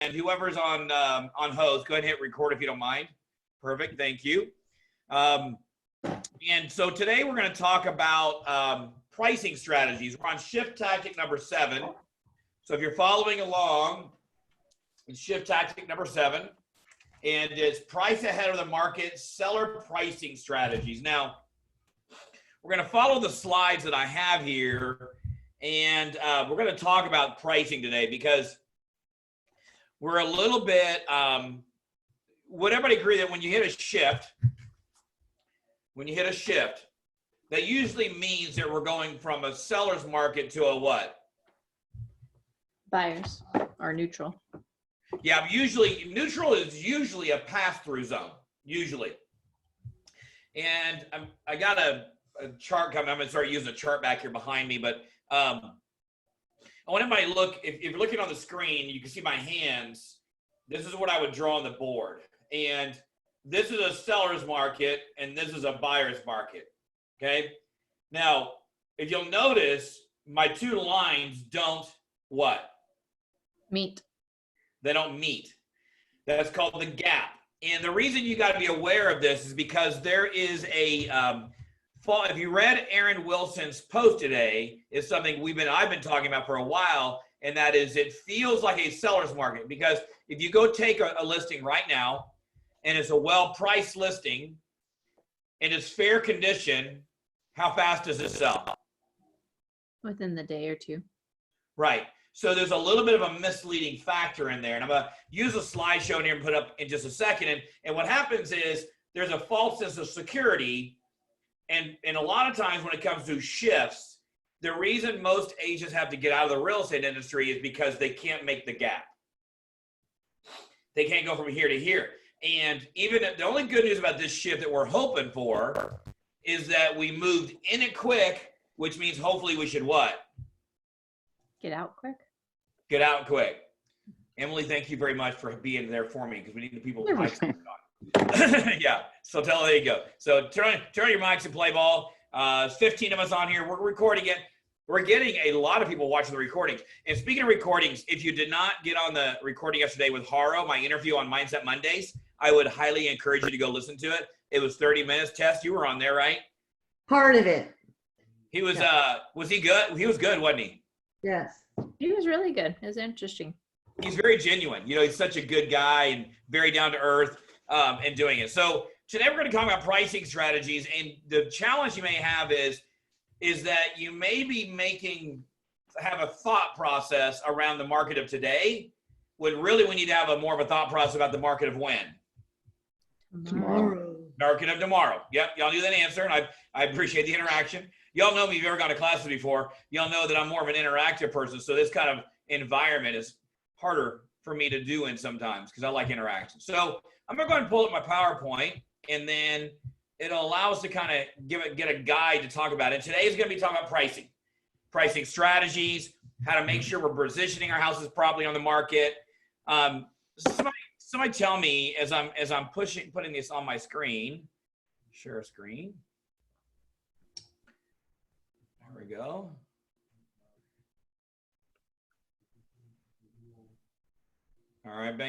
whoever's on host, go ahead and hit record if you don't mind. Perfect, thank you. And so today we're going to talk about pricing strategies. We're on shift tactic number 7. So if you're following along, it's shift tactic number 7, and it's price ahead of the market, seller pricing strategies. Now, we're going to follow the slides that I have here, and we're going to talk about pricing today because we're a little bit, would everybody agree that when you hit a shift, that usually means that we're going from a seller's market to a what? Buyers or neutral. Yeah, usually neutral is usually a pass-through zone, usually. And I got a chart coming. I'm going to start using a chart back here behind me, but I want everybody to look. If you're looking on the screen, you can see my hands. This is what I would draw on the board. And this is a seller's market, and this is a buyer's market, okay? Now, if you'll notice, my two lines don't what? Meet. They don't meet. That's called the gap. And the reason you got to be aware of this is because there is a if you read Aaron Wilson's post today, is something I've been talking about for a while, and that is it feels like a seller's market. Because if you go take a listing right now, and it's a well-priced listing, and it's fair condition, how fast does it sell? Within the day or two. Right. So there's a little bit of a misleading factor in there. And I'm going to use a slideshow here and put it up in just a second. And what happens is there's a false sense of security. And a lot of times when it comes to shifts, the reason most agents have to get out of the real estate industry is because they can't make the gap. They can't go from here to here. And even the only good news about this shift that we're hoping for is that we moved in it quick, which means hopefully we should what? Get out quick. Get out quick. Emily, thank you very much for being there for me because we need the people. Yeah. So there you go. So turn your mics and play ball. 15 of us on here. We're recording it. We're getting a lot of people watching the recordings. And speaking of recordings, if you did not get on the recording yesterday with Haro, my interview on Mindset Mondays, I would highly encourage you to go listen to it. It was 30 minutes. Tess, you were on there, right? Part of it. He was, was he good? He was good, wasn't he? Yes. He was really good. It was interesting. He's very genuine. You know, he's such a good guy and very down to earth and doing it. So today we're going to talk about pricing strategies. And the challenge you may have is that you may be have a thought process around the market of today when really we need to have more of a thought process about the market of when? Tomorrow. Market of tomorrow. Yep, y'all knew that answer, and I appreciate the interaction. Y'all know me, if you've ever gone to classes before, y'all know that I'm more of an interactive person, so this kind of environment is harder for me to do in sometimes because I like interaction. So I'm going to go ahead and pull up my PowerPoint, and then it'll allow us to kind of get a guide to talk about it. Today is going to be talking about pricing strategies, how to make sure we're positioning our houses properly on the market. Somebody tell me as I'm putting this on my screen, share screen. There we go. All right,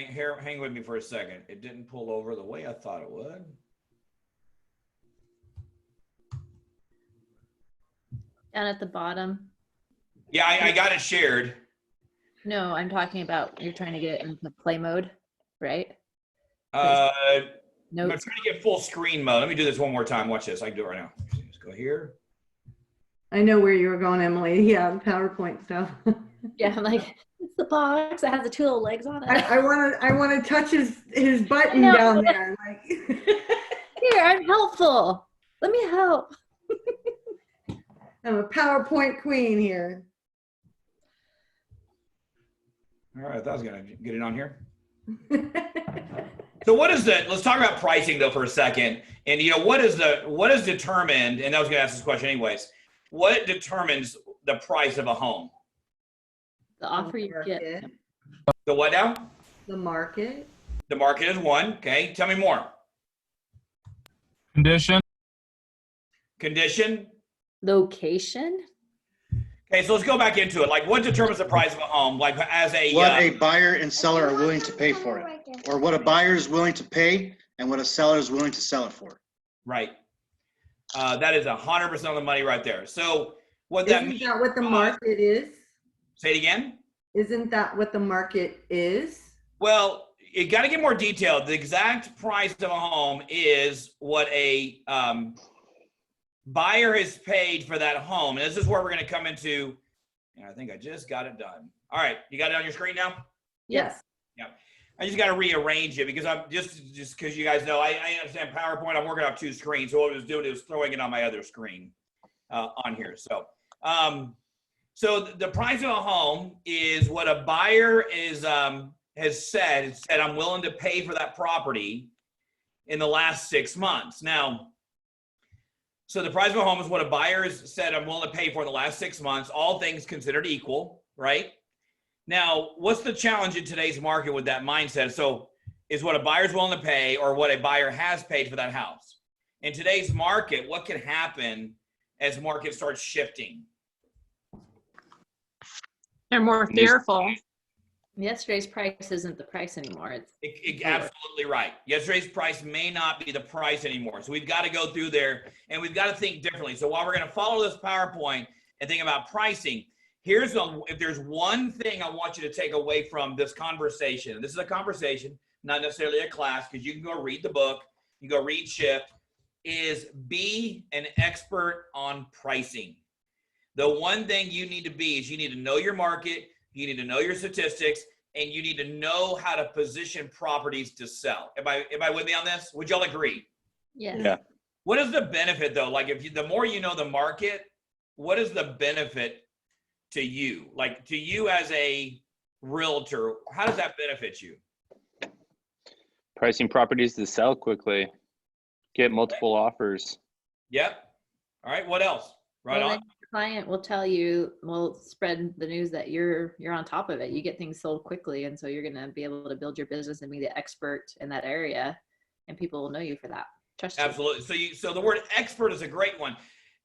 hang with me for a second. It didn't pull over the way I thought it would. Down at the bottom. Yeah, I got it shared. No, I'm talking about you're trying to get it into play mode, right? I'm Notes. trying to get full screen mode. Let me do this one more time. Watch this. I can do it right now. Just go here. I know where you were going, Emily. Yeah, PowerPoint stuff. Yeah, I'm like, it's the box that has the two little legs on it. I want to touch his button down there. Like, here, I'm helpful. Let me help. I'm a PowerPoint queen here. All right, I thought I was gonna get it on here. So let's talk about pricing though for a second. And what is determined, and I was gonna ask this question anyways, what determines the price of a home? The offer you get. The what now? The market. The market is one. Okay, tell me more. Condition. Condition. Location. Okay, so let's go back into it. Like, what determines the price of a home? Like, as a What a buyer and seller are willing to pay for it, or what a buyer is willing to pay and what a seller is willing to sell it for. right. That is 100% of the money right there. So what that Isn't means? that what the market is? Say it again. Isn't that what the market is? Well, you got to get more detailed. The exact price of a home is what a buyer has paid for that home. And this is where we're going to come into, and I think I just got it done. All right. You got it on your screen now? Yes. Yeah. I just got to rearrange it because I'm just because you guys know, I understand PowerPoint. I'm working off 2 screens. So what I was doing is throwing it on my other screen on here. So, so the price of a home is what a buyer is, has said, I'm willing to pay for that property in the last 6 months. Now, so the price of a home is what a buyer has said, I'm willing to pay for in the last 6 months, all things considered equal, right? Now, what's the challenge in today's market with that mindset? So is what a buyer's willing to pay or what a buyer has paid for that house. In today's market, what can happen as market starts shifting? They're more fearful. Yesterday's price isn't the price anymore. It's lower. Absolutely right. Yesterday's price may not be the price anymore. So we've got to go through there and we've got to think differently. So while we're going to follow this PowerPoint and think about pricing, if there's one thing I want you to take away from this conversation, and this is a conversation, not necessarily a class, because you can go read the book, you go read Shift, is be an expert on pricing. The one thing you need to be is you need to know your market, you need to know your statistics, and you need to know how to position properties to sell. Am I with me on this? Would y'all agree? Yes. Yeah. What is the benefit though? Like the more you know the market, what is the benefit to you? Like to you as a realtor, how does that benefit you? Pricing properties to sell quickly, get multiple offers. Yep. All right. What else? Right Well, on. then your client will tell you, will spread the news that you're on top of it. You get things sold quickly, and so you're going to be able to build your business and be the expert in that area, and people will know you for that. Trust you. Absolutely. So the word expert is a great one.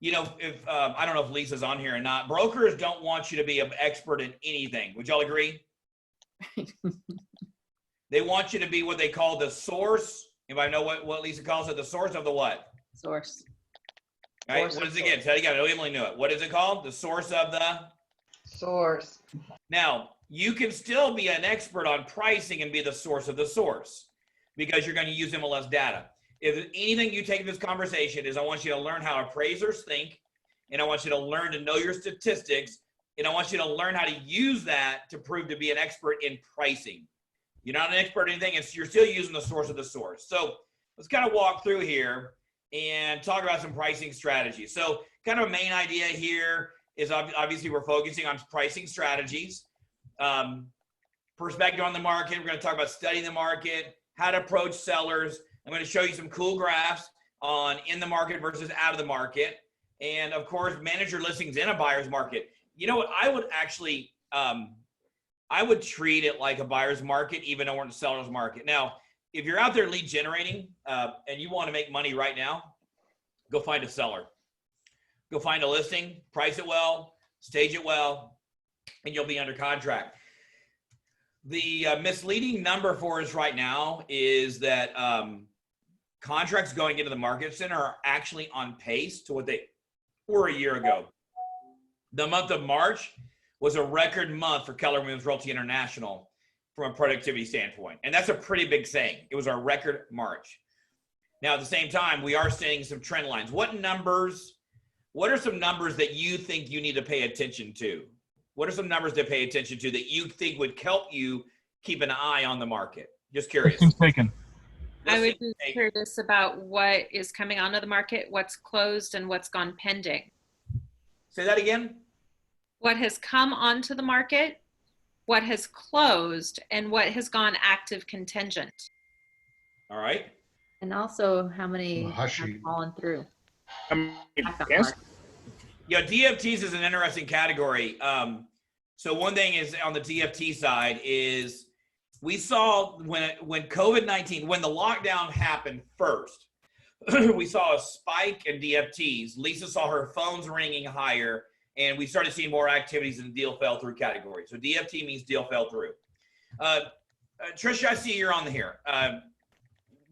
You know, if I don't know if Lisa's on here or not, brokers don't want you to be an expert in anything. Would y'all agree? They want you to be what they call the source. Anybody know what Lisa calls it? The source of the what? Source. Right? What is it again? Tell you again. Emily knew it. What is it called? The source of the source. Now, you can still be an expert on pricing and be the source of the source because you're going to use MLS data. If anything you take in this conversation is I want you to learn how appraisers think, and I want you to learn to know your statistics, and I want you to learn how to use that to prove to be an expert in pricing. You're not an expert in anything, you're still using the source of the source. So let's kind of walk through here and talk about some pricing strategies. So kind of a main idea here is obviously we're focusing on pricing strategies, perspective on the market. We're going to talk about studying the market, how to approach sellers. I'm going to show you some cool graphs on in the market versus out of the market. And of course, manage your listings in a buyer's market. You know what? I would actually, I would treat it like a buyer's market, even though we're in a seller's market. Now, if you're out there lead generating and you want to make money right now, go find a seller. Go find a listing, price it well, stage it well, and you'll be under contract. The misleading number for us right now is that contracts going into the market center are actually on pace to what they were a year ago. The month of March was a record month for Keller Williams Realty International from a productivity standpoint. And that's a pretty big saying. It was our record March. Now, at the same time, we are seeing some trend lines. What are some numbers that you think you need to pay attention to? What are some numbers to pay attention to that you think would help you keep an eye on the market? Just curious. Taken. I would be curious about what is coming onto the market, what's closed, and what's gone pending. Say that again. What has come onto the market, what has closed, and what has gone active contingent. All right. And also how many have fallen through. Yeah, DFTs is an interesting category. So one thing is on the DFT side is we saw when COVID-19, when the lockdown happened first, we saw a spike in DFTs. Lisa saw her phones ringing higher and we started seeing more activities in the deal fell through category. So DFT means deal fell through. Tricia, I see you're on here.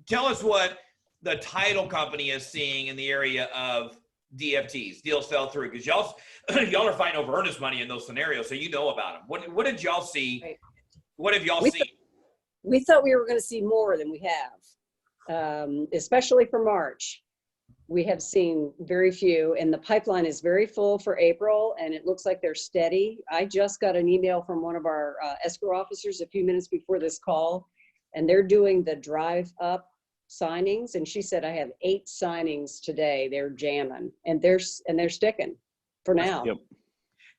Tell us what the title company is seeing in the area of DFTs, deals fell through, because y'all are fighting over earnest money in those scenarios, so you know about them. What did y'all see? Right. What have y'all seen? We thought we were going to see more than we have, especially for March. We have seen very few, and the pipeline is very full for April, and it looks like they're steady. I just got an email from one of our escrow officers a few minutes before this call, and they're doing the drive up signings, and she said, I have 8 signings today. They're jamming, and they're sticking for now. Yep.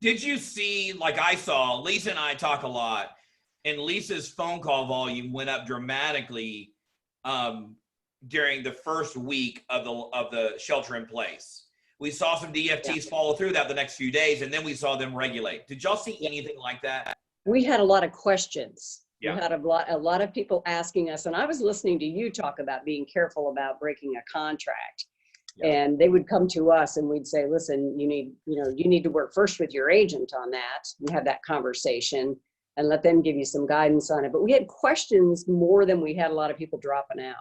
Did you see, like I saw, Lisa and I talk a lot, and Lisa's phone call volume went up dramatically during the first week of the shelter in place. We saw some DFTs follow through that the next few days, and then we saw them regulate. Did y'all see anything like that? We had a lot of questions. Yeah. We had a lot of people asking us, and I was listening to you talk about being careful about breaking a contract. Yeah. And they would come to us and we'd say, listen, you need to work first with your agent on that and have that conversation and let them give you some guidance on it. But we had questions more than we had a lot of people dropping out.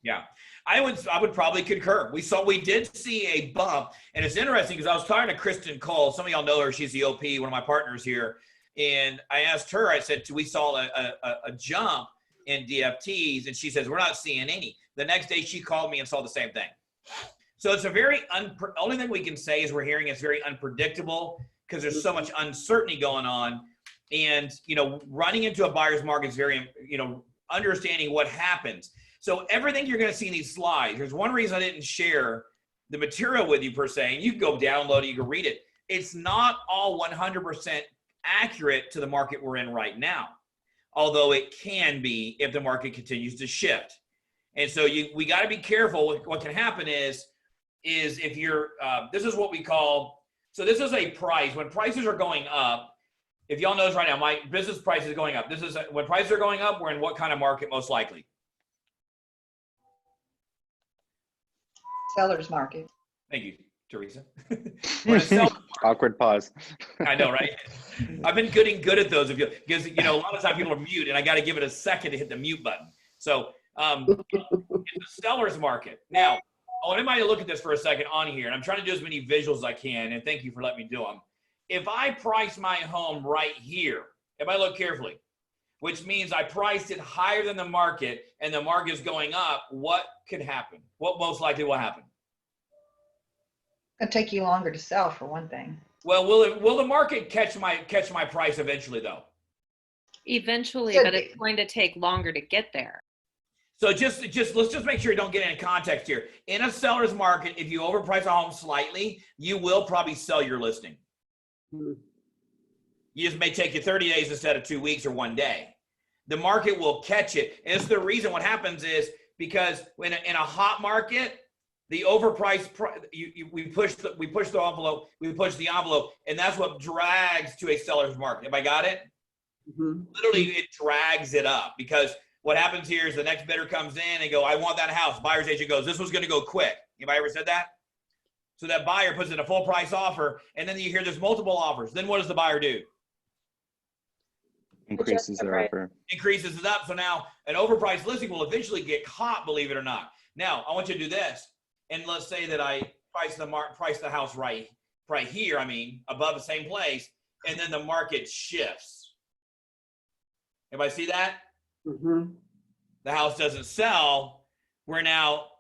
Yeah, I would probably concur. We did see a bump, and it's interesting because I was talking to Kristen Cole. Some of y'all know her. She's the OP, one of my partners here. And I asked her, I said, we saw a jump in DFTs, and she says, we're not seeing any. The next day she called me and saw the same thing. So it's a very, only thing we can say is we're hearing it's very unpredictable because there's so much uncertainty going on. And, running into a buyer's market is very, understanding what happens. So everything you're going to see in these slides, there's one reason I didn't share the material with you per se, and you can go download it, you can read it. It's not all 100% accurate to the market we're in right now, although it can be if the market continues to shift. And so we got to be careful. What can happen is if you're, this is what we call, so this is a price. When prices are going up, if y'all notice right now, my business price is going up. This is when prices are going up, we're in what kind of market most likely? Seller's market. Thank you, Teresa. We're in a seller's market. Awkward pause. I know, right? I've been getting good at those of you because a lot of times people are mute, and I got to give it a second to hit the mute button. So it's a seller's market. Now, I want everybody to look at this for a second on here, and I'm trying to do as many visuals as I can, and thank you for letting me do them. If I price my home right here, if I look carefully, which means I priced it higher than the market, and the market is going up, what could happen? What most likely will happen? It'll take you longer to sell, for one thing. Well, will the market catch my price eventually, though? Eventually, Could but be. it's going to take longer to get there. So let's just make sure you don't get any context here. In a seller's market, if you overprice a home slightly, you will probably sell your listing. Mhm. You just may take you 30 days instead of 2 weeks or 1 day. The market will catch it. And it's the reason what happens is because in a hot market, the overpriced we push the envelope, and that's what drags to a seller's market. Have I got it? Mhm. Literally, it drags it up because what happens here is the next bidder comes in and go, I want that house. Buyer's agent goes, this was going to go quick. Anybody ever said that? So that buyer puts in a full price offer, and then you hear there's multiple offers. Then what does the buyer do? Increases their offer. Increases it up. So now an overpriced listing will eventually get caught, believe it or not. Now, I want you to do this. And let's say that I price the house right here, above the same place, and then the market shifts. Everybody see that? Mhm. The house doesn't sell. We're now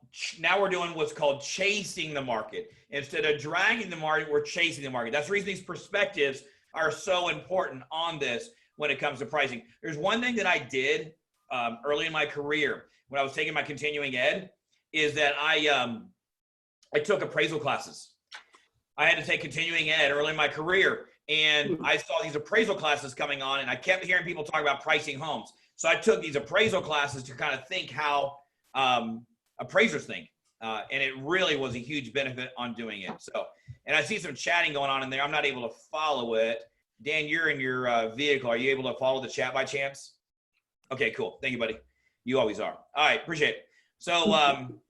we're doing what's called chasing the market. Instead of dragging the market, we're chasing the market. That's the reason these perspectives are so important on this when it comes to pricing. There's one thing that I did early in my career when I was taking my continuing ed is that I took appraisal classes. I had to take continuing ed early in my career, and I saw these appraisal classes coming on, and I kept hearing people talk about pricing homes. So I took these appraisal classes to kind of think how appraisers think, and it really was a huge benefit on doing it. So, and I see some chatting going on in there. I'm not able to follow it. Dan, you're in your vehicle. Are you able to follow the chat by chance? Okay, cool. Thank you, buddy. You always are. All right, appreciate it. So I'm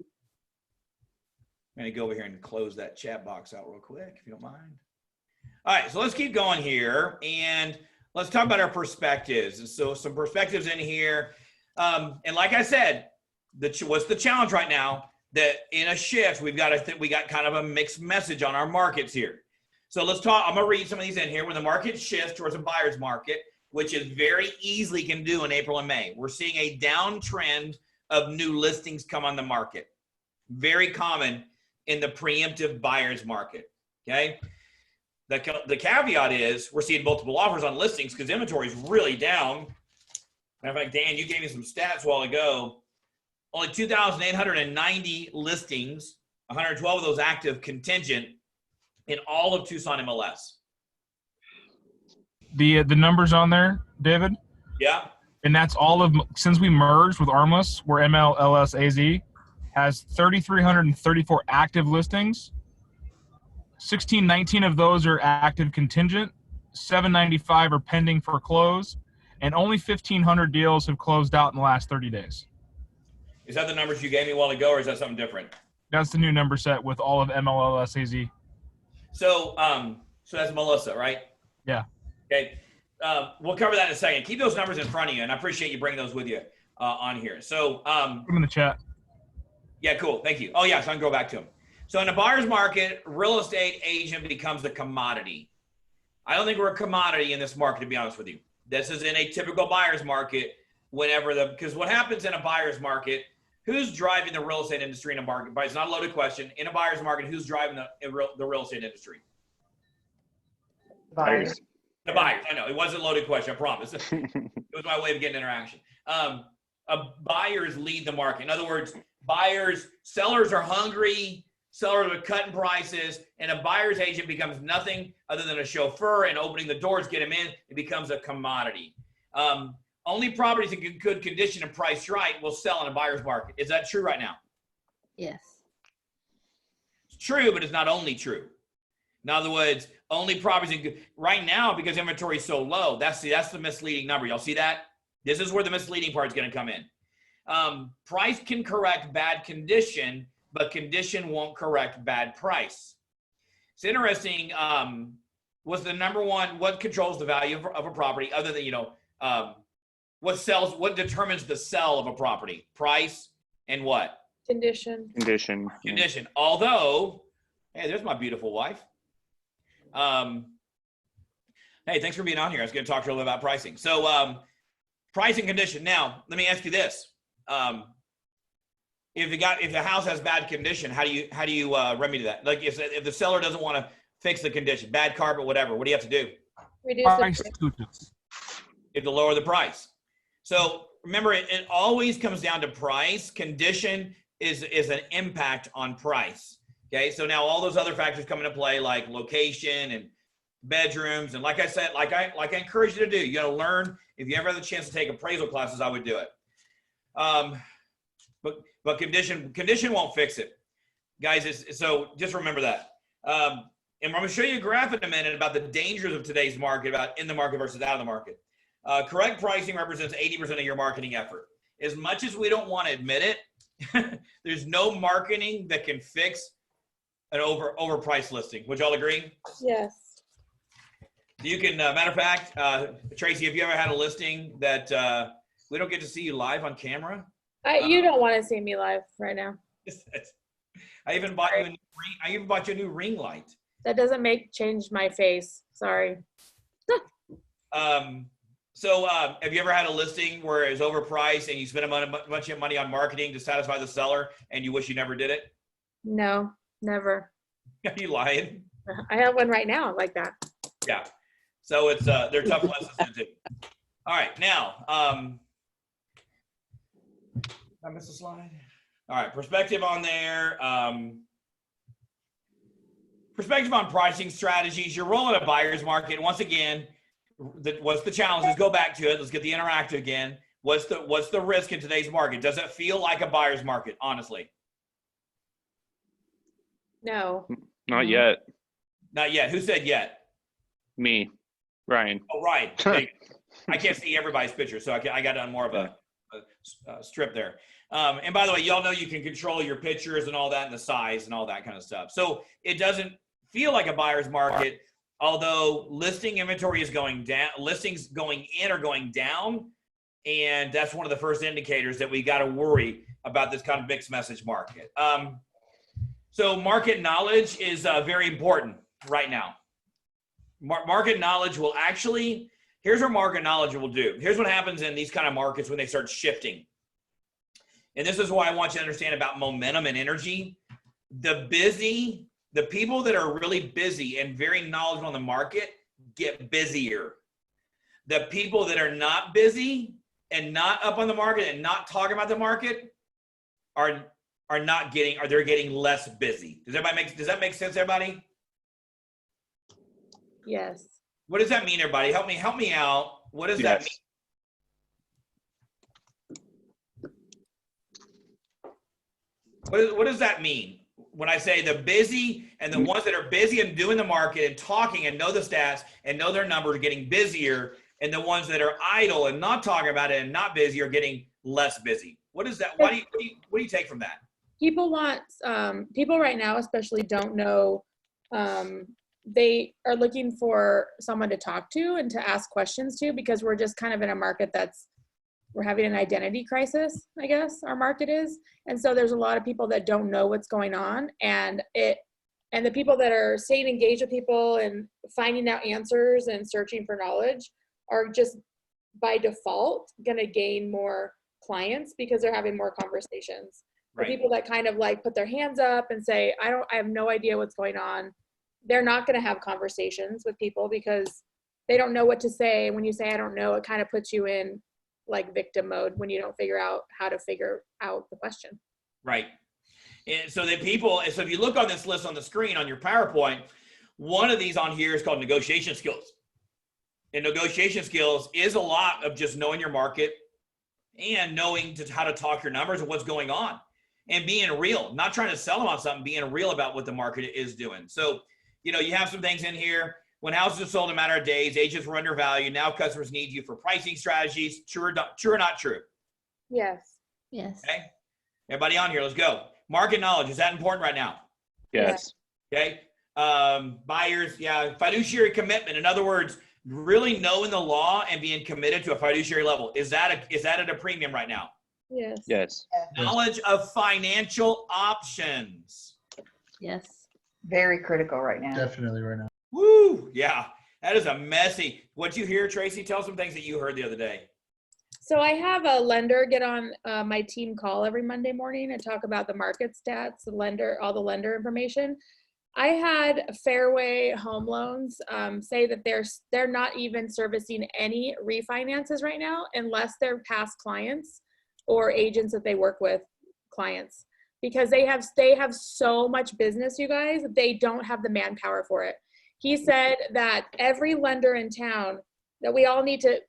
going to go over here and close that chat box out real quick, if you don't mind. All right, so let's keep going here, and let's talk about our perspectives. And so some perspectives in here. And like I said, what's the challenge right now? That in a shift, we got kind of a mixed message on our markets here. So let's talk. I'm gonna read some of these in here. When the market shifts towards a buyer's market, which is very easily can do in April and May, we're seeing a downtrend of new listings come on the market. Very common in the preemptive buyer's market. Okay. The caveat is we're seeing multiple offers on listings because inventory is really down. Matter of fact, Dan, you gave me some stats a while ago. Only 2,890 listings, 112 of those active contingent in all of Tucson MLS. The numbers on there, David, Yeah. and that's all of since we merged with Armless, where MLLSAZ has 3,334 active listings. 1,619 of those are active contingent, 795 are pending for close, and only 1,500 deals have closed out in the last 30 days. Is that the numbers you gave me a while ago, or is that something different? That's the new number set with all of MLLSAZ. So that's Melissa, right? Yeah. Okay. We'll cover that in a second. Keep those numbers in front of you, and I appreciate you bringing those with you on here. So, Put them in the chat. yeah, cool. Thank you. Oh, yeah, so I can go back to them. So in a buyer's market, real estate agent becomes the commodity. I don't think we're a commodity in this market, to be honest with you. This is in a typical buyer's market because what happens in a buyer's market, who's driving the real estate industry in a market? It's not a loaded question. In a buyer's market, who's driving the real estate industry? Buyers. The buyers. I know. It wasn't a loaded question, I promise. It was my way of getting interaction. Buyers lead the market. In other words, sellers are hungry, sellers are cutting prices, and a buyer's agent becomes nothing other than a chauffeur and opening the doors, get them in. It becomes a commodity. Only properties in good condition and priced right will sell in a buyer's market. Is that true right now? Yes. It's true, but it's not only true. In other words, only properties in good right now because inventory is so low. That's the misleading number. Y'all see that? This is where the misleading part is going to come in. Price can correct bad condition, but condition won't correct bad price. It's interesting. What's the number one? What controls the value of a property other than what determines the sell of a property? Price and what? Condition. Condition. Although, hey, there's my beautiful wife. Hey, thanks for being on here. I was going to talk to you a little about pricing. So, price and condition. Now, let me ask you this: if the house has bad condition, how do you remedy that? Like if the seller doesn't want to fix the condition, bad carpet, whatever, what do you have to do? Reduce Price the exclusions. You have to lower the price. So remember, it always comes down to price. Condition is an impact on price. Okay, so now all those other factors come into play, like location and bedrooms, and like I said, like I encourage you to do. You got to learn. If you ever have the chance to take appraisal classes, I would do it. But condition won't fix it, guys. So just remember that. And I'm going to show you a graph in a minute about the dangers of today's market, about in the market versus out of the market. Correct pricing represents 80% of your marketing effort. As much as we don't want to admit it, there's no marketing that can fix an overpriced listing. Would y'all agree? Yes. You can, matter of fact, Tracy, have you ever had a listing that we don't get to see you live on camera? You don't want to see me live right now. I even bought you a new ring light. That doesn't change my face. Sorry. So have you ever had a listing where it was overpriced and you spent a bunch of money on marketing to satisfy the seller and you wish you never did it? No, never. Are you lying? I have one right now like that. Yeah. So it's they're tough lessons to do. All right, now did I miss a slide? All right, perspective on there. Perspective on pricing strategies. You're rolling a buyer's market. Once again, what's the challenge? Let's go back to it. Let's get the interactive again. What's the risk in today's market? Does it feel like a buyer's market, honestly? No. Not yet. Not yet. Who said yet? Me, Ryan. Oh, right. I can't see everybody's picture, so I got on more of a strip there. And by the way, y'all know you can control your pictures and all that and the size and all that kind of stuff. So it doesn't feel like a buyer's market although listing inventory is going down, listings going in are going down. And that's one of the first indicators that we got to worry about this kind of mixed message market. So market knowledge is very important right now. Market knowledge will actually, here's what market knowledge will do. Here's what happens in these kind of markets when they start shifting. And this is why I want you to understand about momentum and energy. The people that are really busy and very knowledgeable in the market get busier. The people that are not busy and not up on the market and not talking about the market they're getting less busy. Does that make sense, everybody? Yes. What does that mean, everybody? Help me out. What does that mean? What does that mean? When I say the busy and the ones that are busy and doing the market and talking and know the stats and know their numbers are getting busier, and the ones that are idle and not talking about it and not busy are getting less busy. What is that? What do you take from that? People want, people right now especially don't know, they are looking for someone to talk to and to ask questions to, because we're just kind of in a market we're having an identity crisis, I guess our market is. And so there's a lot of people that don't know what's going on, and the people that are staying engaged with people and finding out answers and searching for knowledge are just by default going to gain more clients because they're having more conversations. Right. The people that kind of like put their hands up and say, I have no idea what's going on, they're not going to have conversations with people because they don't know what to say. When you say, I don't know, it kind of puts you in like victim mode when you don't figure out how to figure out the question. Right. And so if you look on this list on the screen on your PowerPoint, one of these on here is called negotiation skills. And negotiation skills is a lot of just knowing your market and knowing how to talk your numbers and what's going on and being real, not trying to sell them on something, being real about what the market is doing. So, you have some things in here. When houses are sold in a matter of days, agents were undervalued. Now customers need you for pricing strategies. True or not true? Yes. Yes. Okay. Everybody on here, let's go. Market knowledge, is that important right now? Yes. Okay. Buyers, fiduciary commitment. In other words, really knowing the law and being committed to a fiduciary level. Is that at a premium right now? Yes. Yes. Knowledge of financial options. Yes. Very critical right now. Definitely right now. Woo! Yeah, that is a messy. What'd you hear, Tracy? Tell some things that you heard the other day. So I have a lender get on my team call every Monday morning and talk about the market stats, all the lender information. I had Fairway Home Loans say that they're not even servicing any refinances right now unless they're past clients or agents that they work with clients, because they have so much business, you guys, they don't have the manpower for it. He said that every lender in town, that we all need to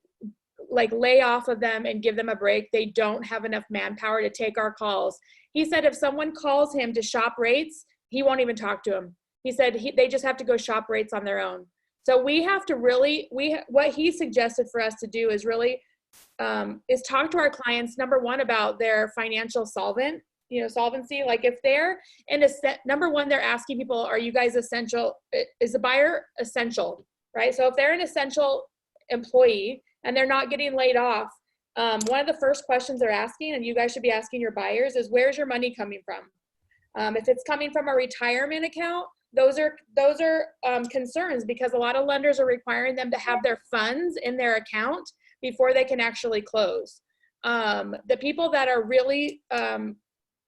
like lay off of them and give them a break. They don't have enough manpower to take our calls. He said if someone calls him to shop rates, he won't even talk to him. He said they just have to go shop rates on their own. So we have to really, what he suggested for us to do is really, is talk to our clients, number one, about their financial solvency. Like if they're number one, they're asking people, are you guys essential? Is the buyer essential, right? So if they're an essential employee and they're not getting laid off, one of the first questions they're asking, and you guys should be asking your buyers, is where's your money coming from? If it's coming from a retirement account, those are concerns, because a lot of lenders are requiring them to have their funds in their account before they can actually close. The people that are really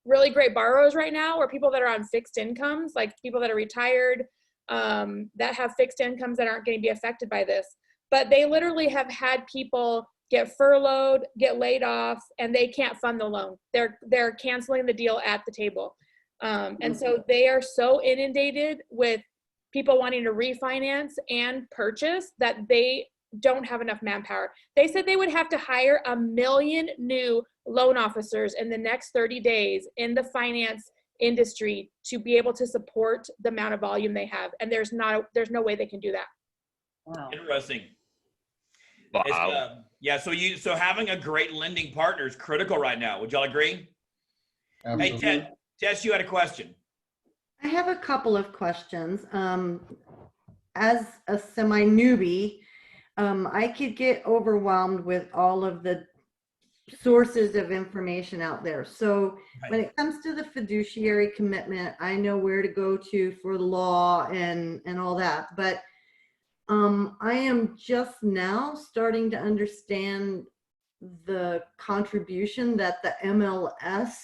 great borrowers right now are people that are on fixed incomes, like people that are retired, that have fixed incomes that aren't going to be affected by this. But they literally have had people get furloughed, get laid off, and they can't fund the loan. They're canceling the deal at the table. And so they are so inundated with people wanting to refinance and purchase that they don't have enough manpower. They said they would have to hire 1 million new loan officers in the next 30 days in the finance industry to be able to support the amount of volume they have. And there's no way they can do that. Wow. Interesting. Wow. So having a great lending partner is critical right now. Would y'all agree? Absolutely. Hey, Tess, you had a question. I have a couple of questions. as a semi newbie, I could get overwhelmed with all of the sources of information out there. So when it comes to the fiduciary commitment, I know where to go to for law and all that. But I am just now starting to understand the contribution that the MLS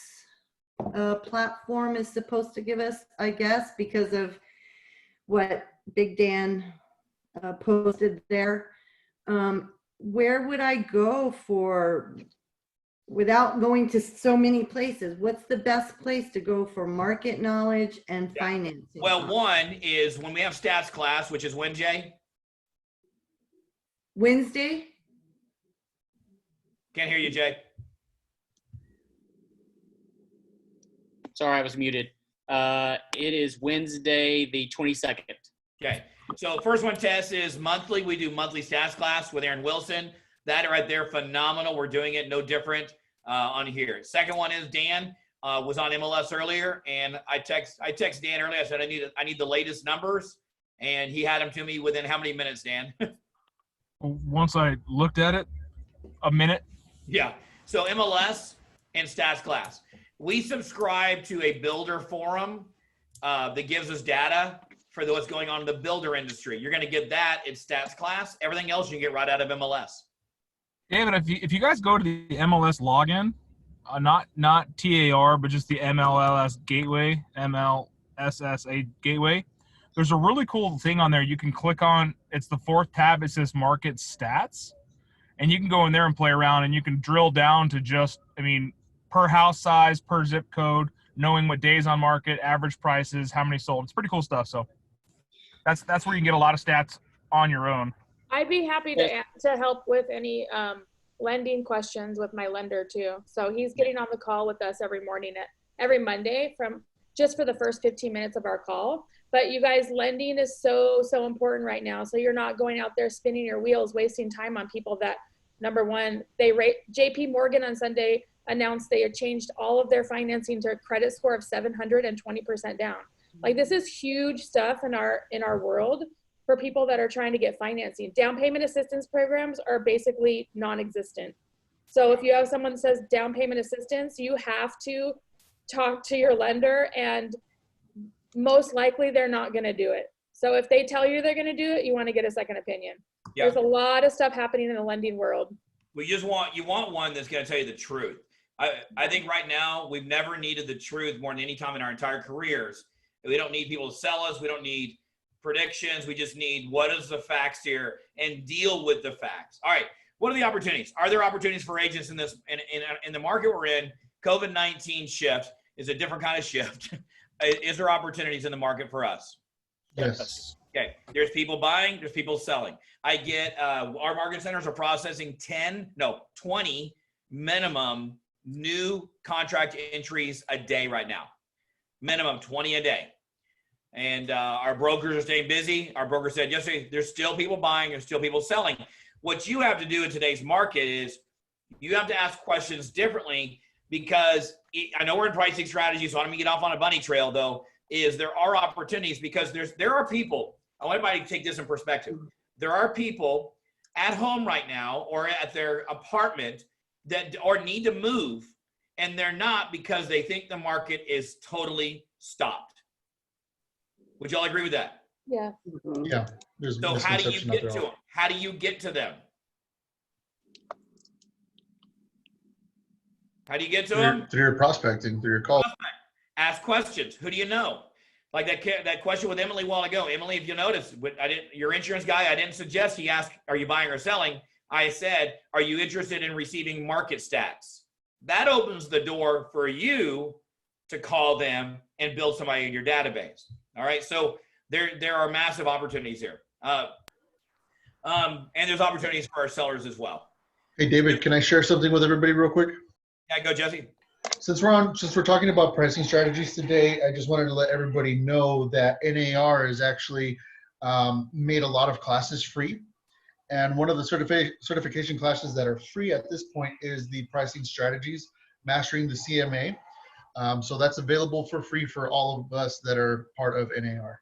platform is supposed to give us, I guess, because of what Big Dan posted there. Where would I go for, without going to so many places, what's the best place to go for market knowledge and financing? Well, one is when we have stats class, which is when, Jay? Wednesday? Can't hear you, Jay. Sorry, I was muted. It is Wednesday, the 22nd. Okay. So first one, Tess, is monthly. We do monthly stats class with Aaron Wilson. That right there, phenomenal. We're doing it no different on here. Second one is Dan was on MLS earlier, and I text Dan earlier. I said I need the latest numbers, and he had them to me within how many minutes, Dan? Once I looked at it, a minute. Yeah. So MLS and stats class. We subscribe to a builder forum that gives us data for what's going on in the builder industry. You're going to get that in stats class. Everything else you can get right out of MLS. David, if you guys go to the MLS login, not TAR, but just the MLLS gateway, MLSSA gateway, there's a really cool thing on there you can click on. It's the fourth tab. It says market stats. And you can go in there and play around, and you can drill down to just, per house size, per zip code, knowing what days on market, average prices, how many sold. It's pretty cool stuff. So that's where you can get a lot of stats on your own. I'd be happy to help with any lending questions with my lender too. So he's getting on the call with us every morning every Monday just for the first 15 minutes of our call. But you guys, lending is so important right now. So you're not going out there spinning your wheels, wasting time on people that, number one, JP Morgan on Sunday announced they had changed all of their financing to a credit score of 720% down. Like, this is huge stuff in our world for people that are trying to get financing. Down payment assistance programs are basically non-existent. So if you have someone that says down payment assistance, you have to talk to your lender, and most likely they're not going to do it. So if they tell you they're going to do it, you want to get a second opinion. Yeah. There's a lot of stuff happening in the lending world. You want one that's going to tell you the truth. I think right now we've never needed the truth more than any time in our entire careers. We don't need people to sell us. We don't need predictions. We just need what is the facts here and deal with the facts. All right. What are the opportunities? Are there opportunities for agents in this in the market we're in? COVID-19 shift is a different kind of shift. Is there opportunities in the market for us? Yes. Okay. There's people buying. There's people selling. I get our market centers are processing 20 minimum new contract entries a day right now. Minimum 20 a day. And our brokers are staying busy. Our broker said yesterday, there's still people buying, there's still people selling. What you have to do in today's market is you have to ask questions differently, because I know we're in pricing strategy, so I'm going to get off on a bunny trail though, is there are opportunities, because there are people, I want everybody to take this in perspective. There are people at home right now or at their apartment that or need to move, and they're not, because they think the market is totally stopped. Would y'all agree with that? Yeah. Yeah. So how do you get to them? How do you get to them? How do you get to them? Through your prospecting, through your call. Ask questions. Who do you know? Like that question with Emily a while ago. Emily, if you notice, your insurance guy, I didn't suggest he asked, are you buying or selling? I said, are you interested in receiving market stats? That opens the door for you to call them and build somebody in your database. All right. So there are massive opportunities here. And there's opportunities for our sellers as well. Hey, David, can I share something with everybody real quick? Yeah, go, Jesse. Since we're talking about pricing strategies today, I just wanted to let everybody know that NAR has actually made a lot of classes free. And one of the certification classes that are free at this point is the pricing strategies, mastering the CMA. So that's available for free for all of us that are part of NAR.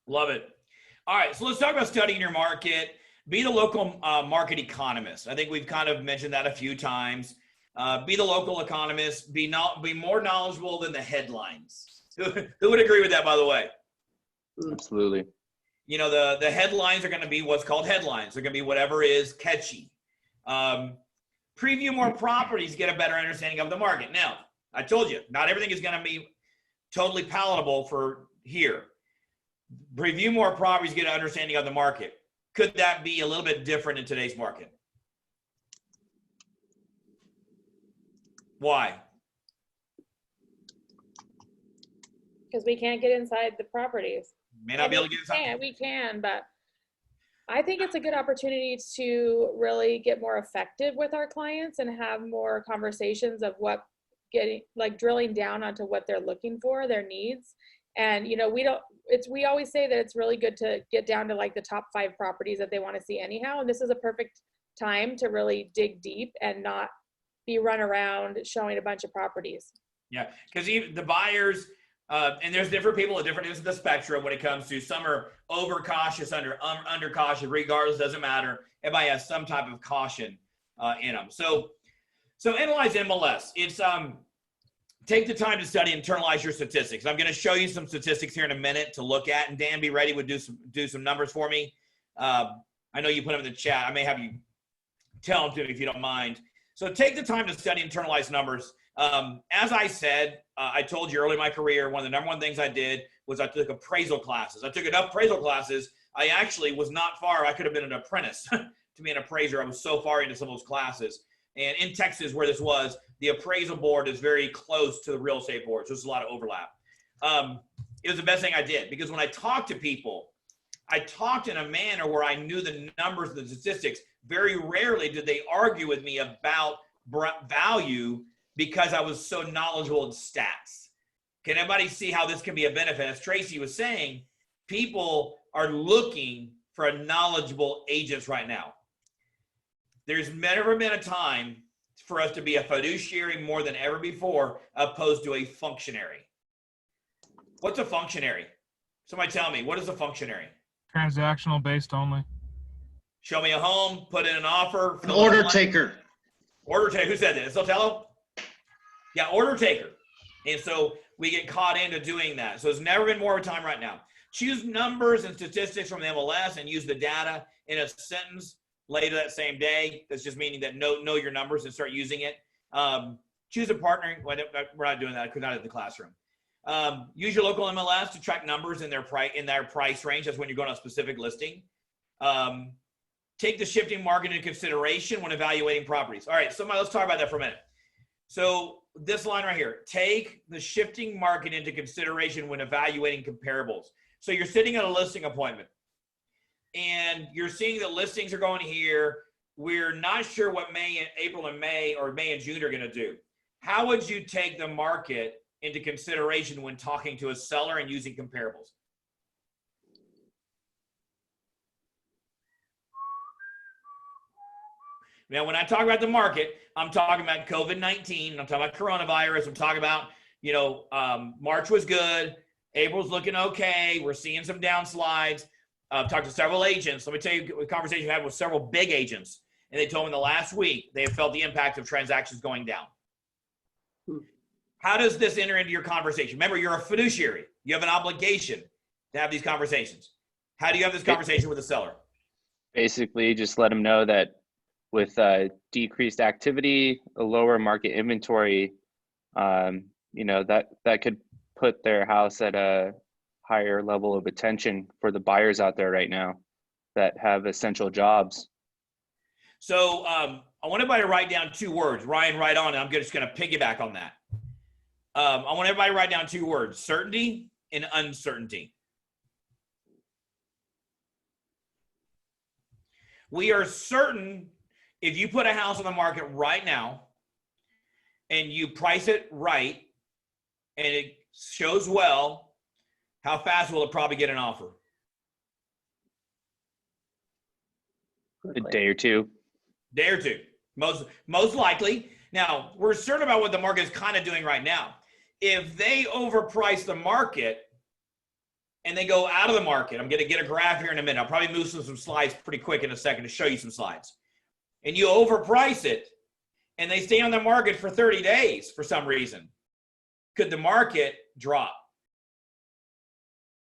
Love it. All right, so let's talk about studying your market. Be the local market economist. I think we've kind of mentioned that a few times. Be the local economist. Be more knowledgeable than the headlines. Who would agree with that, by the way? Absolutely. You know, the headlines are going to be what's called headlines. They're going to be whatever is catchy. Preview more properties, get a better understanding of the market. Now, I told you, not everything is going to be totally palatable for here. Review more properties, get an understanding of the market. Could that be a little bit different in today's market? Why? Because we can't get inside the properties. May not be able to get inside. We can, but I think it's a good opportunity to really get more effective with our clients and have more conversations of drilling down onto what they're looking for, their needs. And, you know, we always say that it's really good to get down to like the top 5 properties that they want to see anyhow. And this is a perfect time to really dig deep and not be run around showing a bunch of properties. Yeah, because even the buyers, and there's different people at different ends of the spectrum when it comes to, some are over cautious, under cautious, regardless, doesn't matter. Everybody has some type of caution in them. So analyze MLS. It's take the time to study and internalize your statistics. I'm going to show you some statistics here in a minute to look at, and Dan, be ready. Would do some numbers for me. I know you put them in the chat. I may have you tell them to me if you don't mind. So take the time to study and internalize numbers. As I said, I told you early in my career, one of the number one things I did was I took appraisal classes. I took enough appraisal classes. I actually was not far. I could have been an apprentice to be an appraiser. I was so far into some of those classes. And in Texas, where this was, the appraisal board is very close to the real estate board. So there's a lot of overlap. It was the best thing I did, because when I talked to people, I talked in a manner where I knew the numbers, the statistics. Very rarely did they argue with me about value, because I was so knowledgeable in stats. Can anybody see how this can be a benefit? As Tracy was saying, people are looking for knowledgeable agents right now. There's never been a time for us to be a fiduciary more than ever before, opposed to a functionary. What's a functionary? Somebody tell me, what is a functionary? Transactional based only. Show me a home, put in an offer. An order taker. Order taker. Who said that? Sotelo? Yeah, order taker. And so we get caught into doing that. So it's never been more of a time right now. Choose numbers and statistics from the MLS and use the data in a sentence later that same day. That's just meaning that know your numbers and start using it. Choose a partner. We're not doing that because not at the classroom. Use your local MLS to track numbers in their price range. That's when you're going on a specific listing. Take the shifting market into consideration when evaluating properties. All right, let's talk about that for a minute. So this line right here, take the shifting market into consideration when evaluating comparables. So you're sitting at a listing appointment and you're seeing that listings are going here. We're not sure what April and May and June are going to do. How would you take the market into consideration when talking to a seller and using comparables? Now, when I talk about the market, I'm talking about COVID-19. I'm talking about coronavirus. I'm talking about, March was good. April's looking okay. We're seeing some downslides. I've talked to several agents. Let me tell you a conversation I had with several big agents. And they told me in the last week, they have felt the impact of transactions going down. How does this enter into your conversation? Remember, you're a fiduciary. You have an obligation to have these conversations. How do you have this conversation with a seller? Basically, just let them know that with decreased activity, a lower market inventory, that could put their house at a higher level of attention for the buyers out there right now that have essential jobs. So I want everybody to write down 2 words. Ryan, write on it. I'm just going to piggyback on that. I want everybody to write down 2 words: certainty and uncertainty. We are certain if you put a house on the market right now and you price it right and it shows well, how fast will it probably get an offer? A day or two. Day or two, most likely. Now, we're certain about what the market is kind of doing right now. If they overprice the market, and they go out of the market. I'm going to get a graph here in a minute. I'll probably move some slides pretty quick in a second to show you some slides. And you overprice it, and they stay on the market for 30 days for some reason. Could the market drop?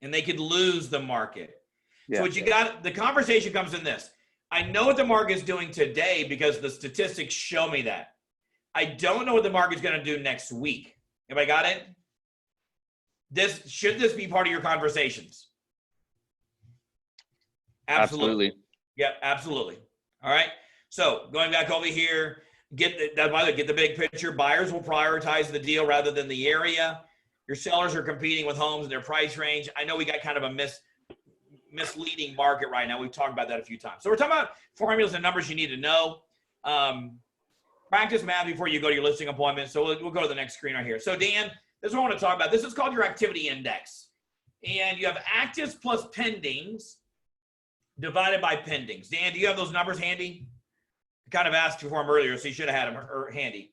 And they could lose the market. Yeah. So what you got, the conversation comes in this. I know what the market is doing today because the statistics show me that. I don't know what the market's going to do next week. Everybody got it? Should this be part of your conversations? Absolutely. Yeah, absolutely. All right. So going back over here, get the big picture. Buyers will prioritize the deal rather than the area. Your sellers are competing with homes in their price range. I know we got kind of a misleading market right now. We've talked about that a few times. So we're talking about formulas and numbers you need to know. Practice math before you go to your listing appointment. So we'll go to the next screen right here. So Dan, this is what I want to talk about. This is called your activity index. And you have actives plus pendings divided by pendings. Dan, do you have those numbers handy? I kind of asked you for them earlier, so you should have had them handy.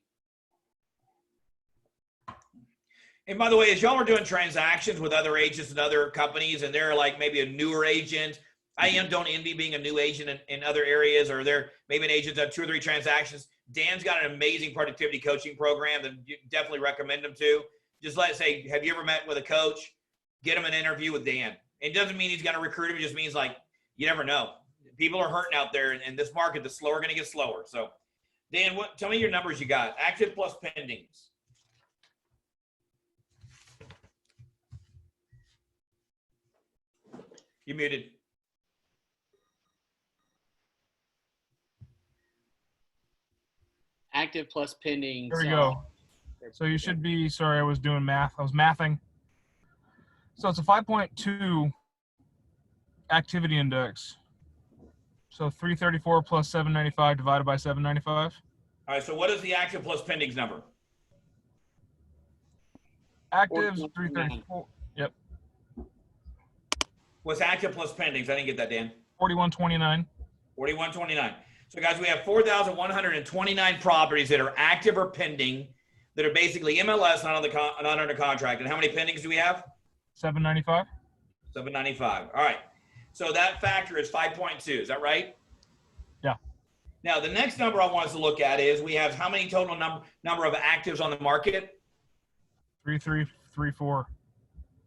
And by the way, as y'all are doing transactions with other agents and other companies, and they're like maybe a newer agent, don't envy being a new agent in other areas, or they're maybe an agent that 2 or 3 transactions. Dan's got an amazing productivity coaching program that you definitely recommend him to. Just say, have you ever met with a coach? Get him an interview with Dan. It doesn't mean he's going to recruit him. It just means like, you never know. People are hurting out there in this market. The slower going to get slower. So Dan, tell me your numbers you got. Active plus pendings. You muted. Active plus pending. There we go. So you should be, sorry, I was doing math. I was mathing. So it's a 5.2 activity index. So 334 plus 795 divided by 795. All right, so what is the active plus pendings number? Actives, 334. Yep. What's active plus pendings? I didn't get that, Dan. 4129. 4129. So guys, we have 4,129 properties that are active or pending that are basically MLS, not under contract. And how many pendings do we have? 795. 795. All right. So that factor is 5.2. Is that right? Yeah. Now, the next number I want us to look at is we have how many total number of actives on the market? 3334.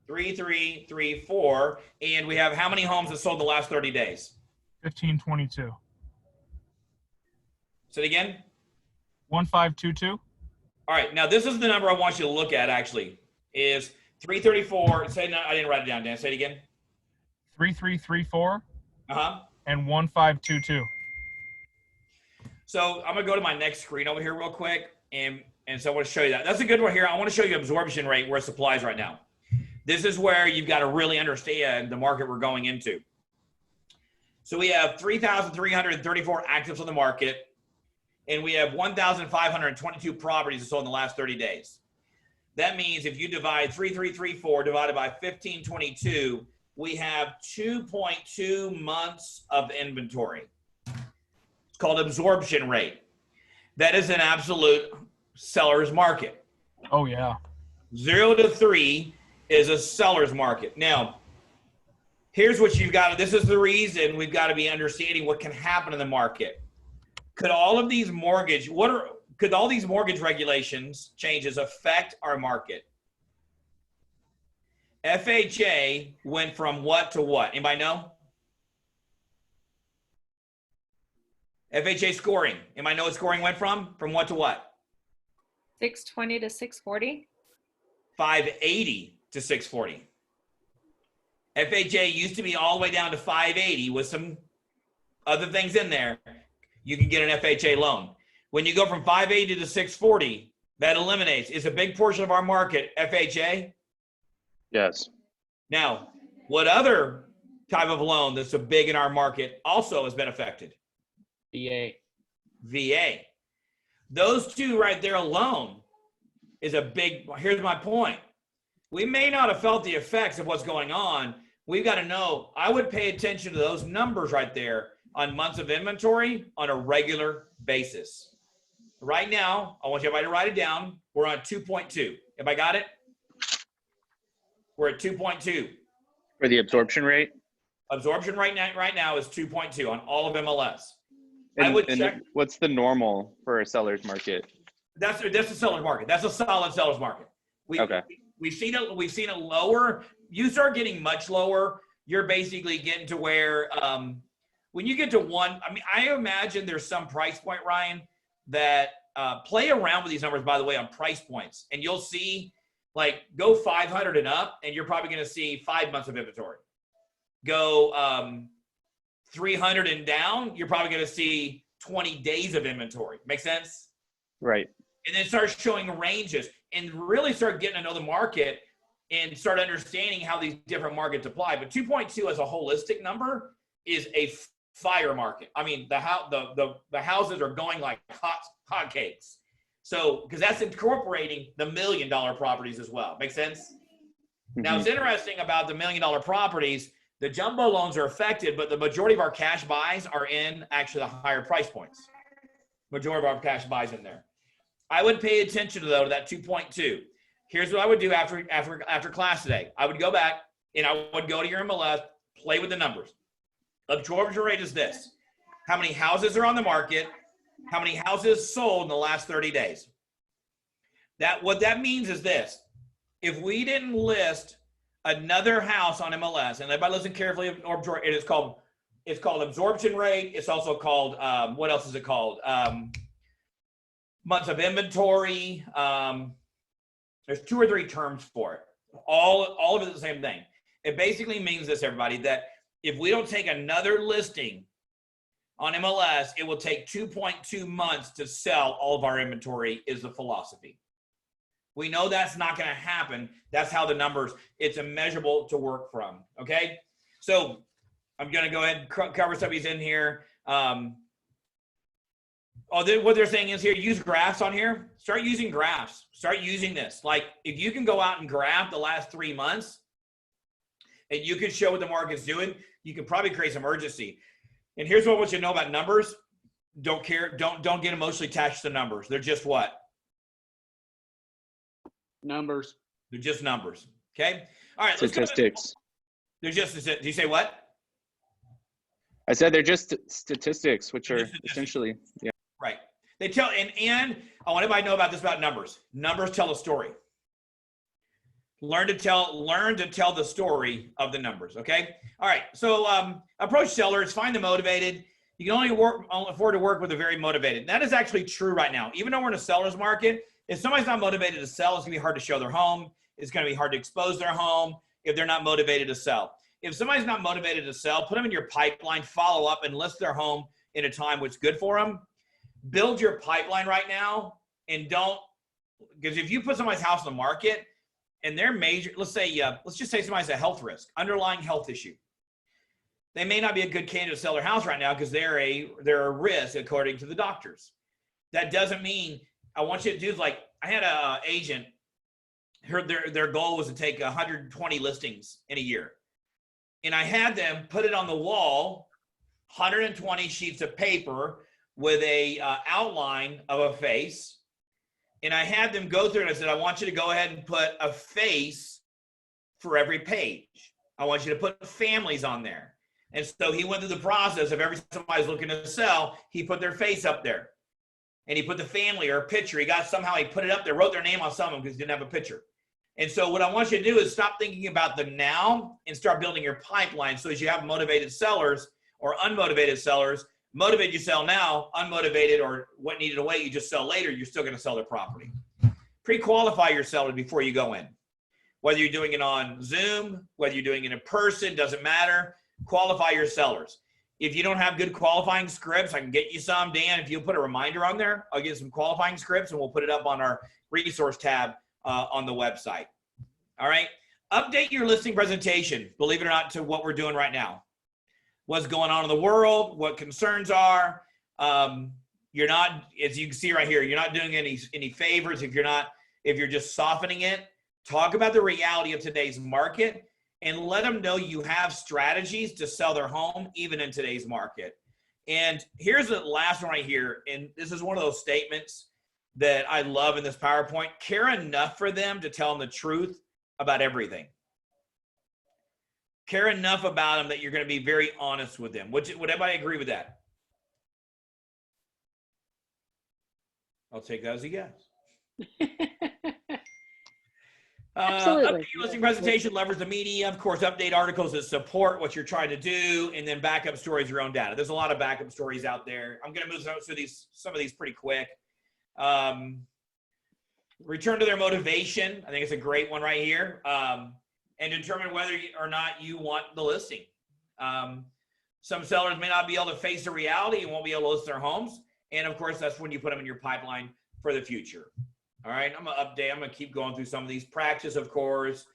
3334. And we have how many homes that sold in the last 30 days? 1522. Say it again. 1522. All right. Now, this is the number I want you to look at, actually, is 334. Say, no, I didn't write it down, Dan. Say it again. 3334. Uh-huh. And 1522. So I'm going to go to my next screen over here real quick. And so I want to show you that. That's a good one here. I want to show you absorption rate where it supplies right now. This is where you've got to really understand the market we're going into. So we have 3,334 actives on the market. And we have 1,522 properties sold in the last 30 days. That means if you divide 3,334 divided by 1,522, we have 2.2 months of inventory. It's called absorption rate. That is an absolute seller's market. Oh, yeah. 0 to 3 is a seller's market. Now, here's what you've got. This is the reason we've got to be understanding what can happen in the market. Could all of these could all these mortgage regulations changes affect our market? FHA went from what to what? Anybody know? FHA scoring. Anybody know what scoring went from? From what to what? 620 to 640. 580 to 640. FHA used to be all the way down to 580 with some other things in there. You can get an FHA loan. When you go from 580 to 640, that eliminates. Is a big portion of our market FHA? Yes. Now, what other type of loan that's a big in our market also has been affected? VA. VA. Those two right there alone is a big, here's my point. We may not have felt the effects of what's going on. We've got to know, I would pay attention to those numbers right there on months of inventory on a regular basis. Right now, I want everybody to write it down. We're on 2.2. Everybody got it? We're at 2.2. For the absorption rate? Absorption right now is 2.2 on all of MLS. I And, would and check. what's the normal for a seller's market? That's a seller's market. That's a solid seller's market. Okay. We've seen it lower. You start getting much lower, you're basically getting to where when you get to one, I mean, I imagine there's some price point, Ryan, that play around with these numbers, by the way, on price points. And you'll see, like, go 500 and up, and you're probably going to see 5 months of inventory. Go 300 and down, you're probably going to see 20 days of inventory. Make sense? Right. And then start showing ranges and really start getting to know the market and start understanding how these different markets apply. But 2.2 as a holistic number is a fire market. I mean, the houses are going like hotcakes. So, because that's incorporating the $1 million properties as well. Make sense? Mm-hmm. Now, it's interesting about the $1 million properties. The jumbo loans are affected, but the majority of our cash buys are in actually the higher price points. Majority of our cash buys in there. I would pay attention to, though, to that 2.2. Here's what I would do after class today. I would go back and I would go to your MLS, play with the numbers. Absorption rate is this: how many houses are on the market, how many houses sold in the last 30 days. What that means is this: if we didn't list another house on MLS, and everybody listen carefully, it's called absorption rate. It's also called what else is it called? Months of inventory. There's 2 or 3 terms for it. All of it is the same thing. It basically means this, everybody, that if we don't take another listing on MLS, it will take 2.2 months to sell all of our inventory, is the philosophy. We know that's not going to happen. That's how the numbers, it's immeasurable to work from, okay? So I'm going to go ahead and cover some of these in here. What they're saying is here, use graphs on here. Start using graphs. Start using this. Like, if you can go out and graph the last 3 months and you can show what the market's doing, you can probably create some urgency. And here's what I want you to know about numbers. Don't care. Don't get emotionally attached to numbers. They're just what? Numbers. They're just numbers. Okay? All right. Statistics. They're just, did you say what? I said they're just statistics, which are essentially, yeah. Right. They tell, and I want everybody to know about this about numbers. Numbers tell a story. Learn to tell the story of the numbers. Okay. All right. So approach sellers, find them motivated. You can only afford to work with the very motivated. And that is actually true right now. Even though we're in a seller's market, if somebody's not motivated to sell, it's gonna be hard to show their home. It's gonna be hard to expose their home if they're not motivated to sell. If somebody's not motivated to sell, put them in your pipeline, follow up, and list their home in a time which is good for them. Build your pipeline right now, and don't, because if you put somebody's house on the market and they're major, let's just say somebody's a health risk, underlying health issue. They may not be a good candidate to sell their house right now because they're a risk according to the doctors. That doesn't mean, I want you to do, like, I had an agent, their goal was to take 120 listings in a year. And I had them put it on the wall, 120 sheets of paper with a outline of a face. And I had them go through and I said, I want you to go ahead and put a face for every page. I want you to put families on there. And so he went through the process of every time somebody's looking to sell, he put their face up there. And he put the family or a picture. He put it up there, wrote their name on some of them because he didn't have a picture. And so what I want you to do is stop thinking about the now and start building your pipeline. So as you have motivated sellers or unmotivated sellers, motivated you sell now, unmotivated or what needed to wait, you just sell later, you're still going to sell their property. Pre-qualify your sellers before you go in. Whether you're doing it on Zoom, whether you're doing it in person, doesn't matter. Qualify your sellers. If you don't have good qualifying scripts, I can get you some. Dan, if you'll put a reminder on there, I'll get some qualifying scripts and we'll put it up on our resource tab on the website. All right. Update your listing presentation, believe it or not, to what we're doing right now. What's going on in the world, what concerns are. You're not, as you can see right here, you're not doing any favors if you're just softening it. Talk about the reality of today's market and let them know you have strategies to sell their home even in today's market. And here's the last one right here. And this is one of those statements that I love in this PowerPoint. Care enough for them to tell them the truth about everything. Care enough about them that you're going to be very honest with them. Would everybody agree with that? I'll take that as a yes. Absolutely. Update your listing presentation, leverage the media, of course, update articles that support what you're trying to do, and then backup stories, your own data. There's a lot of backup stories out there. I'm going to move through some of these pretty quick. Return to their motivation. I think it's a great one right here. And determine whether or not you want the listing. Some sellers may not be able to face the reality and won't be able to list their homes. And of course, that's when you put them in your pipeline for the future. All right, I'm gonna update. I'm gonna keep going through some of these. Practice, of course.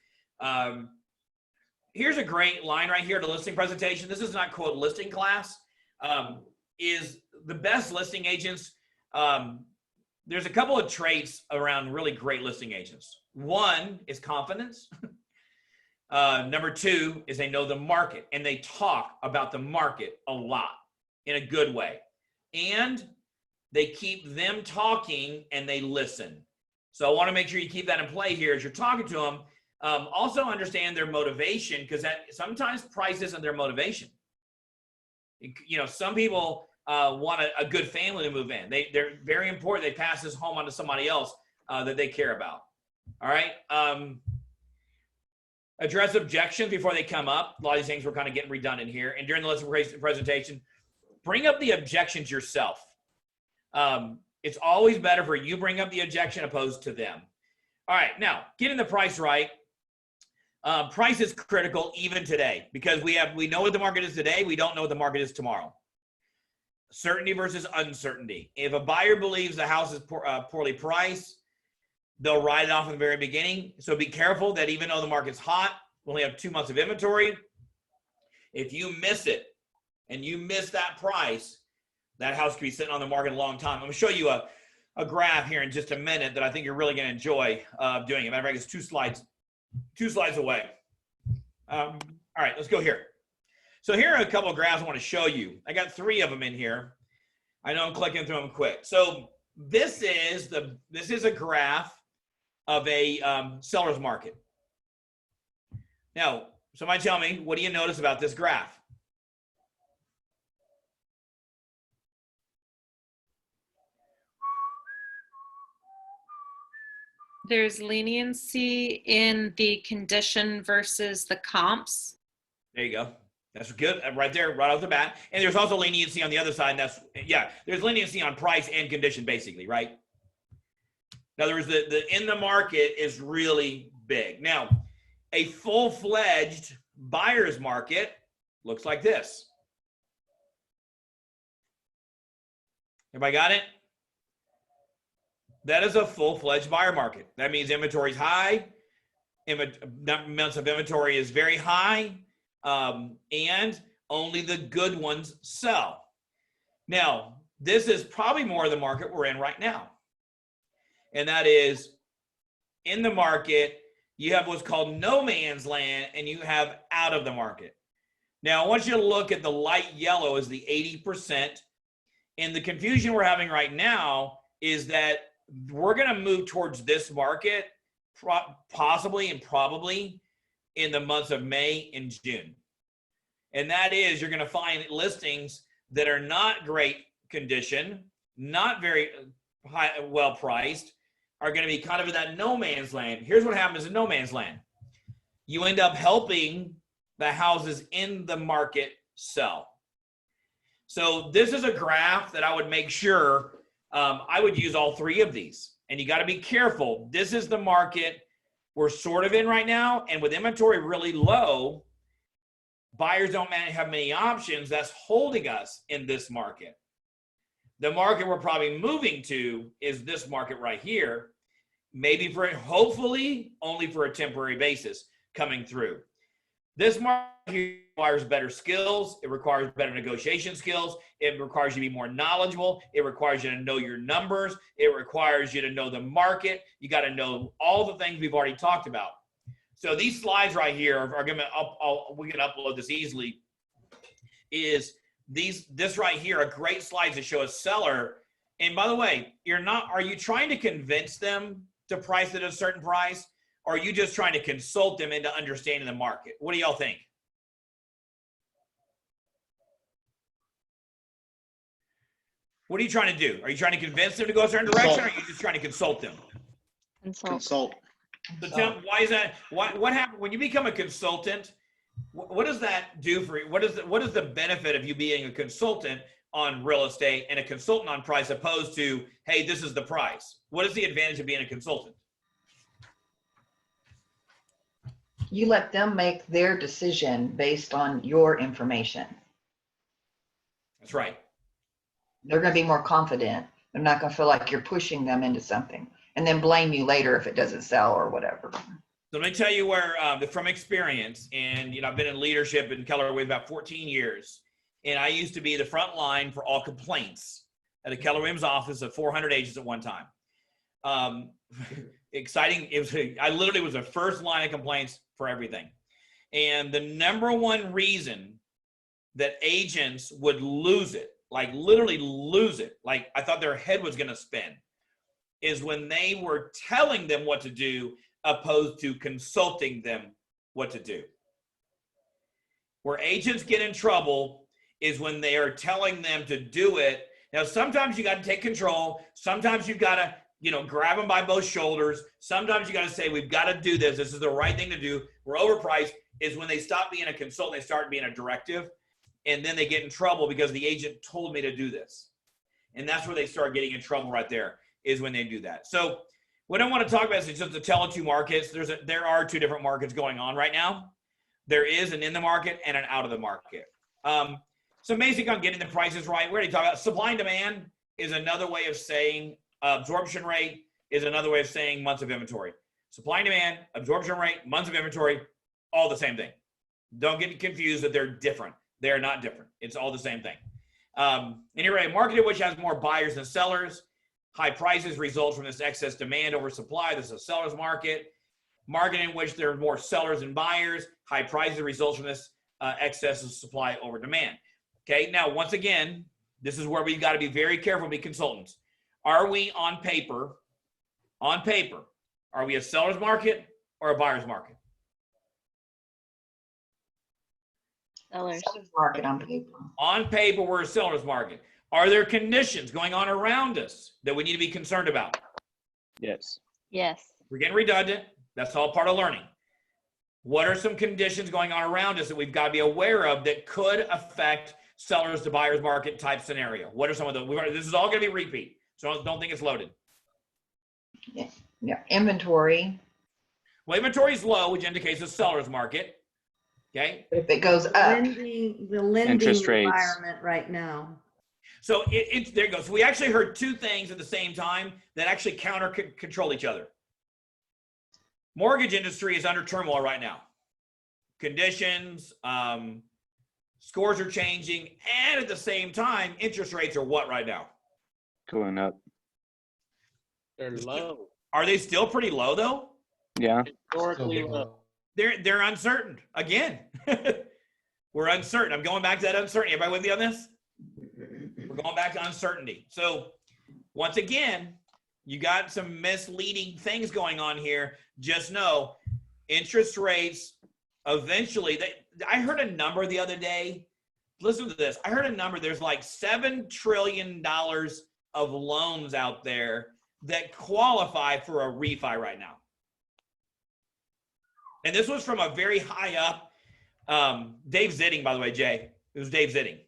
Here's a great line right here, the listing presentation. This is not quote listing class. Is the best listing agents. There's a couple of traits around really great listing agents. One is confidence. Number two is they know the market and they talk about the market a lot in a good way. And they keep them talking and they listen. So I want to make sure you keep that in play here as you're talking to them. Also understand their motivation, because that sometimes price isn't their motivation. You know, some people want a good family to move in. They're very important. They pass this home on to somebody else that they care about. All right. Address objections before they come up. A lot of these things we're kind of getting redundant here. And during the listing presentation, bring up the objections yourself. It's always better for you bring up the objection opposed to them. All right, now getting the price right. Price is critical even today, because we know what the market is today. We don't know what the market is tomorrow. Certainty versus uncertainty. If a buyer believes the house is poorly priced, they'll write it off in the very beginning. So be careful that even though the market's hot, we only have 2 months of inventory. If you miss it and you miss that price, that house could be sitting on the market a long time. I'm going to show you a graph here in just a minute that I think you're really going to enjoy doing it. Matter of fact, it's 2 slides away. All right, let's go here. So here are a couple of graphs I want to show you. I got 3 of them in here. I know I'm clicking through them quick. So this is a graph of a seller's market. Now, somebody tell me, what do you notice about this graph? There's leniency in the condition versus the comps. There you go. That's good. Right there, right off the bat. And there's also leniency on the other side. And there's leniency on price and condition, basically, right? In other words, the in the market is really big. Now, a full-fledged buyer's market looks like this. Everybody got it? That is a full-fledged buyer market. That means inventory is high, amounts of inventory is very high, and only the good ones sell. Now, this is probably more of the market we're in right now. And that is, in the market, you have what's called no man's land, and you have out of the market. Now, I want you to look at the light yellow as the 80%. And the confusion we're having right now is that we're going to move towards this market possibly and probably in the months of May and June. And that is, you're going to find listings that are not great condition, not very well priced, are going to be kind of in that no man's land. Here's what happens in no man's land. You end up helping the houses in the market sell. So this is a graph that I would make sure I would use all 3 of these. And you got to be careful. This is the market we're sort of in right now. And with inventory really low, buyers don't have many options. That's holding us in this market. The market we're probably moving to is this market right here. Maybe hopefully only for a temporary basis coming through. This market requires better skills. It requires better negotiation skills. It requires you to be more knowledgeable. It requires you to know your numbers. It requires you to know the market. You got to know all the things we've already talked about. So these slides right here are going to, we can upload this easily, is this right here, a great slide to show a seller. And by the way, are you trying to convince them to price it at a certain price? Or are you just trying to consult them into understanding the market? What do y'all think? What are you trying to do? Are you trying to convince them to go a certain direction, or are you just trying to consult them? Consult. So tell me, why is that? What happened when you become a consultant? What does that do for you? What is the benefit of you being a consultant on real estate and a consultant on price, opposed to, hey, this is the price? What is the advantage of being a consultant? You let them make their decision based on your information. That's right. They're going to be more confident. They're not going to feel like you're pushing them into something and then blame you later if it doesn't sell or whatever. So let me tell you where, from experience, and I've been in leadership in Keller Williams about 14 years, and I used to be the front line for all complaints at a Keller Williams office of 400 agents at one time. Exciting. I literally was the first line of complaints for everything. And the number one reason that agents would lose it, like literally lose it, like I thought their head was going to spin, is when they were telling them what to do opposed to consulting them what to do. Where agents get in trouble is when they are telling them to do it. Now, sometimes you got to take control. Sometimes you've got to, grab them by both shoulders. Sometimes you got to say, we've got to do this. This is the right thing to do. We're overpriced. Is when they stop being a consultant, they start being a directive. And then they get in trouble because the agent told me to do this. And that's where they start getting in trouble right there, is when they do that. So what I want to talk about is just the Tele2 markets. There are two different markets going on right now. There is an in the market and an out of the market. Some basic on getting the prices right. We already talked about supply and demand is another way of saying absorption rate is another way of saying months of inventory. Supply and demand, absorption rate, months of inventory, all the same thing. Don't get confused that they're different. They are not different. It's all the same thing. Anyway, a market which has more buyers than sellers. High prices result from this excess demand over supply. This is a seller's market. Market in which there are more sellers than buyers. High prices results from this excess of supply over demand. Okay, now once again, this is where we've got to be very careful to be consultants. Are we on paper, are we a seller's market or a buyer's market? Sellers. Market on paper. On paper, we're a seller's market. Are there conditions going on around us that we need to be concerned about? Yes. Yes. We're getting redundant. That's all part of learning. What are some conditions going on around us that we've got to be aware of that could affect sellers to buyer's market type scenario? What are some of those? This is all going to be repeat, so don't think it's loaded. Yeah. Inventory. Well, inventory is low, which indicates a seller's market. Okay. If it goes up. The lending Interest rates. environment right now. So there it goes. So we actually heard two things at the same time that actually control each other. Mortgage industry is under turmoil right now. Conditions, scores are changing, and at the same time, interest rates are what right now? Going up. They're low. Are they still pretty low though? Yeah. Historically low. They're uncertain again. We're uncertain. I'm going back to that uncertainty. Everybody with me on this? We're going back to uncertainty. So once again, you got some misleading things going on here. Just know interest rates eventually, I heard a number the other day. Listen to this. I heard a number. There's like $7 trillion of loans out there that qualify for a refi right now. And this was from a very high up, Dave Zitting, by the way, Jay. It was Dave Zitting.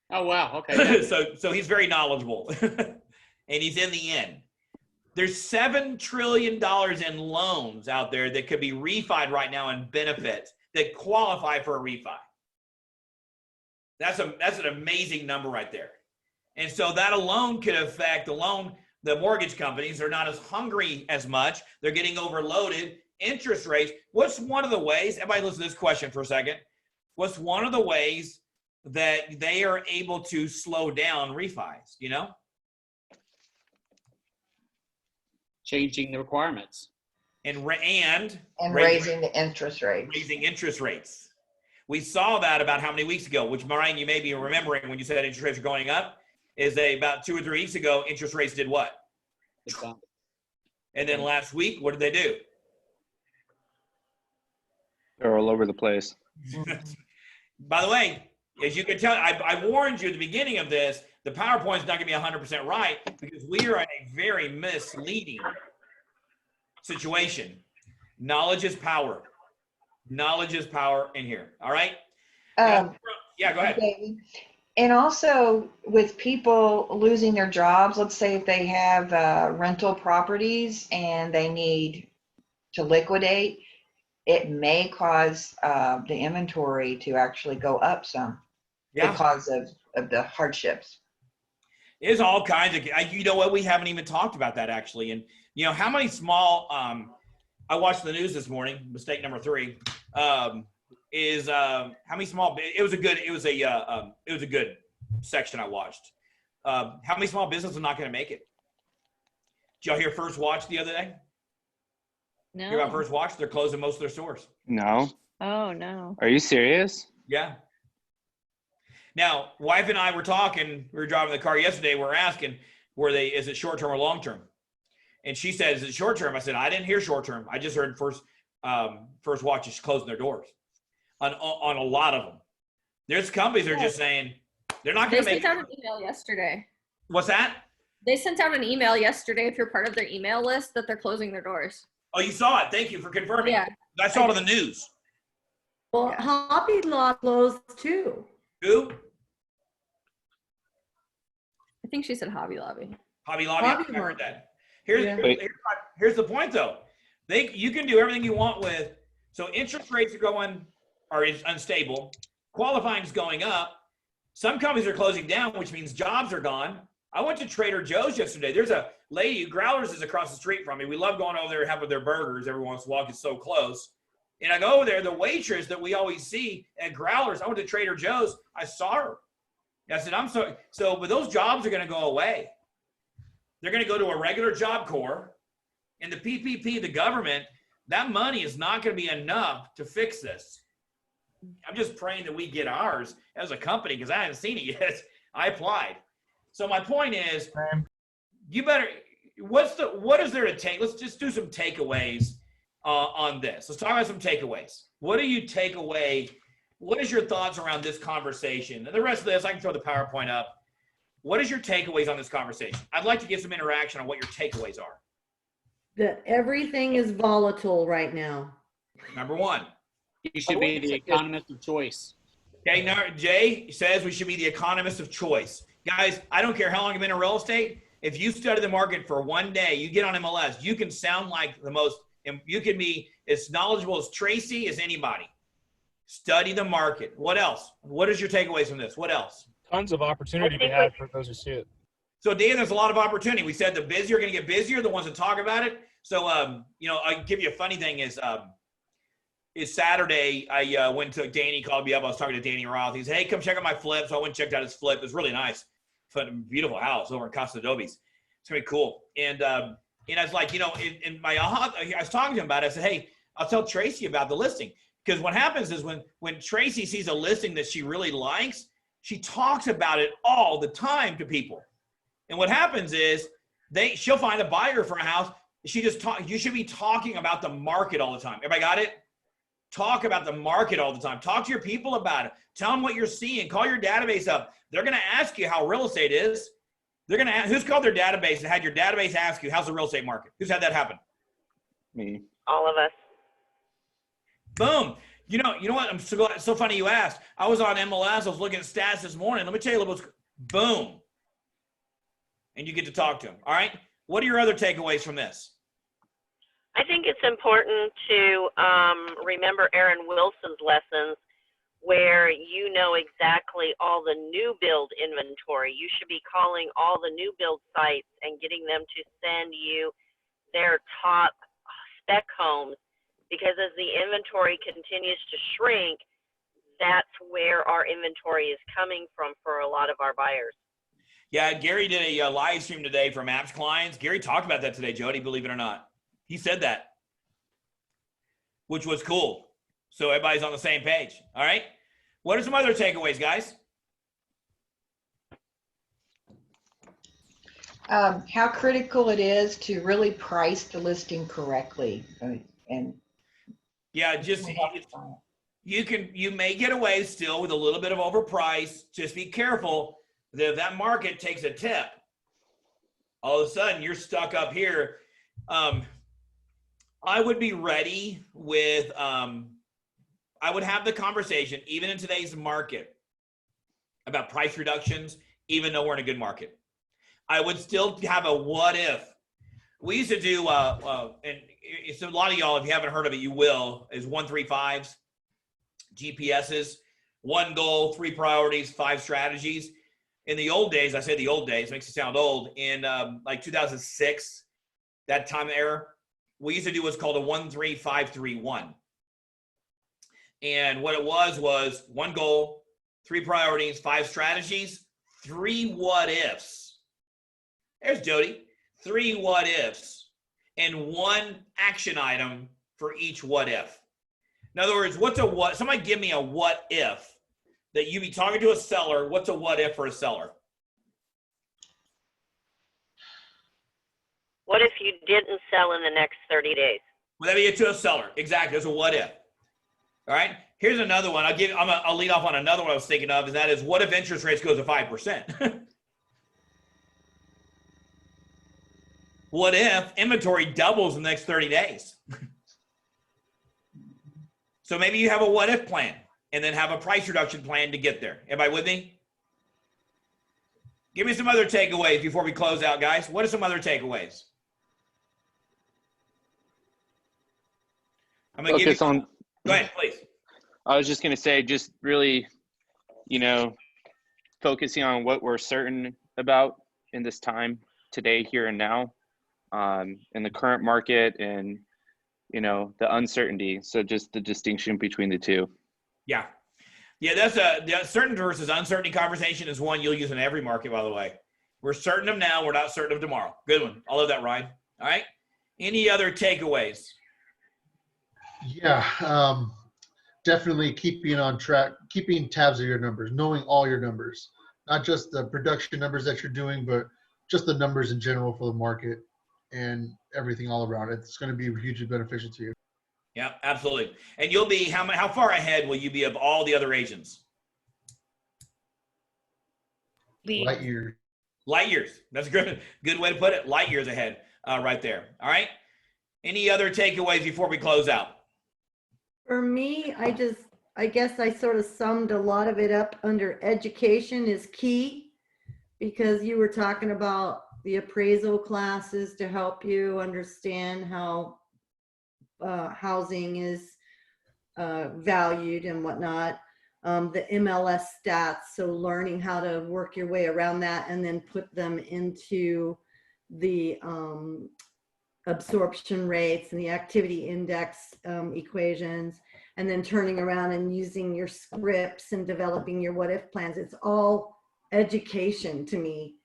Oh, wow. Okay. So he's very knowledgeable. And he's in the end. There's $7 trillion in loans out there that could be refied right now and benefits that qualify for a refi. That's an amazing number right there. And so that alone could affect the mortgage companies. They're not as hungry as much. They're getting overloaded. Interest rates. What's one of the ways, everybody listen to this question for a second. What's one of the ways that they are able to slow down refis, Changing the requirements. And raising the interest rates. Raising interest rates. We saw that about how many weeks ago, which Mariah, you may be remembering when you said interest rates are going up, is about 2 or 3 weeks ago, interest rates did what? And then last week, what did they do? They're all over the place. By the way, as you can tell, I warned you at the beginning of this, The PowerPoint's not gonna be 100% right because we are in a very misleading situation. Knowledge is power. Knowledge is power in here. All right. Yeah, go ahead. David. And also with people losing their jobs, let's say if they have rental properties and they need to liquidate, it may cause the inventory to actually go up some because of the hardships. There's all kinds of, you know what, we haven't even talked about that actually. And you know, how many small, I watched the news this morning, mistake number 3, is how many small, it was a good section I watched. How many small businesses are not going to make it? Did y'all hear First Watch the other day? No. Hear about First Watch? They're closing most of their stores. No. Oh, no. Are you serious? Yeah. Now, wife and I were talking, we were driving the car yesterday, we were asking, is it short term or long term? And she said, is it short term? I said, I didn't hear short term. I just heard First Watch is closing their doors on a lot of them. There's companies that are just saying they're not going to make it. They sent out an email yesterday. What's that? They sent out an email yesterday, if you're part of their email list, that they're closing their doors. Oh, you saw it. Thank you for confirming. Yeah. I saw it on the news. Well, Hobby Lobby closed too. Who? I think she said Hobby Lobby. Hobby Lobby. Hobby I heard Lobby. that. Here's the point though. You can do everything you want with. So interest rates are unstable. Qualifying is going up. Some companies are closing down, which means jobs are gone. I went to Trader Joe's yesterday. There's a lady, Growlers is across the street from me. We love going over there and having their burgers every once in a while. It's so close. And I go over there, the waitress that we always see at Growlers, I went to Trader Joe's, I saw her. I said, I'm sorry. But those jobs are going to go away. They're going to go to a regular Job Corps. And the PPP, the government, that money is not going to be enough to fix this. I'm just praying that we get ours as a company because I haven't seen it yet. I applied. So my point is, what is there to take? Let's just do some takeaways on this. Let's talk about some takeaways. What do you take away? What is your thoughts around this conversation? And the rest of this, I can throw the PowerPoint up. What is your takeaways on this conversation? I'd like to get some interaction on what your takeaways are. That everything is volatile right now. Number 1. You should be the economist of choice. Okay, now Jay says we should be the economist of choice. Guys, I don't care how long you've been in real estate. If you study the market for one day, you get on MLS, you can sound like you can be as knowledgeable as Tracy as anybody. Study the market. What else? What is your takeaways from this? What else? Tons of opportunity to have for those who see it. So Dan, there's a lot of opportunity. We said the busier are going to get busier, the ones that talk about it. So, I'll give you a funny thing is Saturday, I went to Danny, called me up. I was talking to Danny Roth. He said, hey, come check out my flip. So I went and checked out his flip. It was really nice. Fun, beautiful house over in Casa Dobes. It's going to be cool. And I was like, I was talking to him about it. I said, hey, I'll tell Tracy about the listing. Because what happens is when Tracy sees a listing that she really likes, she talks about it all the time to people. And what happens is she'll find a buyer for a house. You should be talking about the market all the time. Everybody got it? Talk about the market all the time. Talk to your people about it. Tell them what you're seeing. Call your database up. They're going to ask you how real estate is. They're going to ask, who's called their database and had your database ask you, how's the real estate market? Who's had that happen? Me. All of us. Boom. You know what? I'm so funny you asked. I was on MLS. I was looking at stats this morning. Let me tell you a little bit. Boom. And you get to talk to them. All right. What are your other takeaways from this? I think it's important to remember Aaron Wilson's lessons where you know exactly all the new build inventory. You should be calling all the new build sites and getting them to send you their top spec homes, because as the inventory continues to shrink, that's where our inventory is coming from for a lot of our buyers. Yeah, Gary did a live stream today from Apps Clients. Gary talked about that today, Jody, believe it or not. He said that, which was cool. So everybody's on the same page. All right. What are some other takeaways, guys? How critical it is to really price the listing correctly. And yeah, just you may get away still with a little bit of overprice. Just be careful. If that market takes a tip, all of a sudden you're stuck up here. I would be ready with, I would have the conversation, even in today's market, about price reductions, even though we're in a good market. I would still have a what if. We used to do, and it's a lot of y'all, if you haven't heard of it, you will, is 1-3-5s, GPSs, 1 goal, 3 priorities, 5 strategies. In the old days, I say the old days, makes it sound old, in like 2006, that time era, we used to do what's called a 1-3-5-3-1. And what it was 1 goal, 3 priorities, 5 strategies, 3 what ifs. There's Jody. 3 what ifs and 1 action item for each what if. In other words, what's a what? Somebody give me a what if that you be talking to a seller. What's a what if for a seller? What if you didn't sell in the next 30 days? Well, that be it to a seller. Exactly. That's a what if. All right. Here's another one. I'll lead off on another one I was thinking of, and that is, what if interest rates goes to 5%? What if inventory doubles in the next 30 days? So maybe you have a what if plan and then have a price reduction plan to get there. Everybody with me? Give me some other takeaways before we close out, guys. What are some other takeaways? I'm going to give you. Go ahead, please. I was just going to say, just really, focusing on what we're certain about in this time, today, here and now, in the current market, and, the uncertainty. So just the distinction between the two. Yeah. Yeah, that's the certain versus uncertainty conversation is one you'll use in every market, by the way. We're certain of now, we're not certain of tomorrow. Good one. I love that, Ryan. All right. Any other takeaways? Yeah, definitely keeping on track, keeping tabs of your numbers, knowing all your numbers, not just the production numbers that you're doing, but just the numbers in general for the market and everything all around it. It's going to be hugely beneficial to you. Yeah, absolutely. And you'll be, how far ahead will you be of all the other agents? Light years. Light years. That's a good way to put it. Light years ahead, right there. All right. Any other takeaways before we close out? For me, I guess I sort of summed a lot of it up under education is key, because you were talking about the appraisal classes to help you understand how housing is valued and whatnot. The MLS stats, so learning how to work your way around that and then put them into the absorption rates and the activity index equations, and then turning around and using your scripts and developing your what if plans. It's all education to me.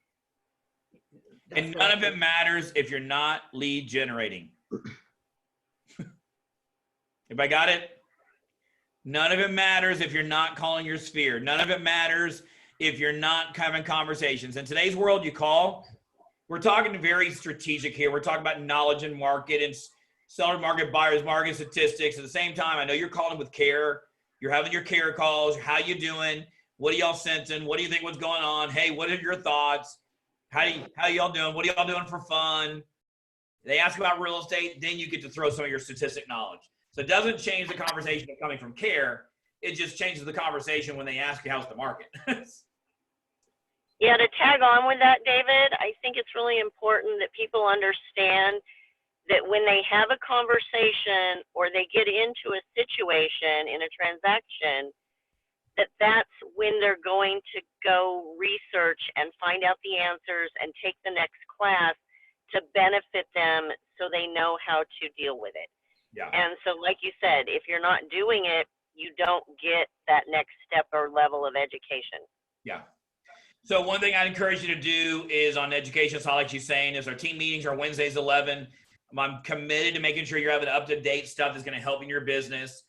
And none of it matters if you're not lead generating. Everybody got it? None of it matters if you're not calling your sphere. None of it matters if you're not having conversations. In today's world, you call. We're talking very strategic here. We're talking about knowledge and market and seller market, buyers market statistics. At the same time, I know you're calling with care. You're having your care calls. How you doing? What are y'all sensing? What do you think what's going on? Hey, what are your thoughts? How y'all doing? What are y'all doing for fun? They ask about real estate, then you get to throw some of your statistic knowledge. So it doesn't change the conversation of coming from care. It just changes the conversation when they ask you how's the market. Yeah, to tag on with that, David, I think it's really important that people understand that when they have a conversation or they get into a situation in a transaction, that's when they're going to go research and find out the answers and take the next class to benefit them so they know how to deal with it. Yeah. And so, like you said, if you're not doing it, you don't get that next step or level of education. Yeah. So one thing I'd encourage you to do is on education, so like she's saying, is our team meetings are Wednesdays 11. I'm committed to making sure you're having up-to-date stuff that's going to help in your business,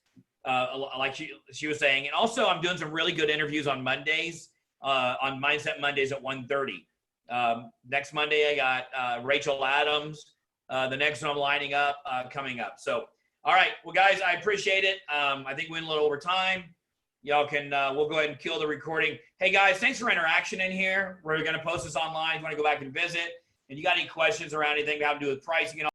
like she was saying. And also, I'm doing some really good interviews on Mondays, on Mindset Mondays at 1:30. Next Monday, I got Rachel Adams. The next one I'm lining up, coming up. So, all right. Well, guys, I appreciate it. I think we went a little over time. y'all can, we'll go ahead and kill the recording. Hey guys, thanks for interaction in here. We're going to post this online if you want to go back and visit. If you got any questions around anything having to do with pricing and all,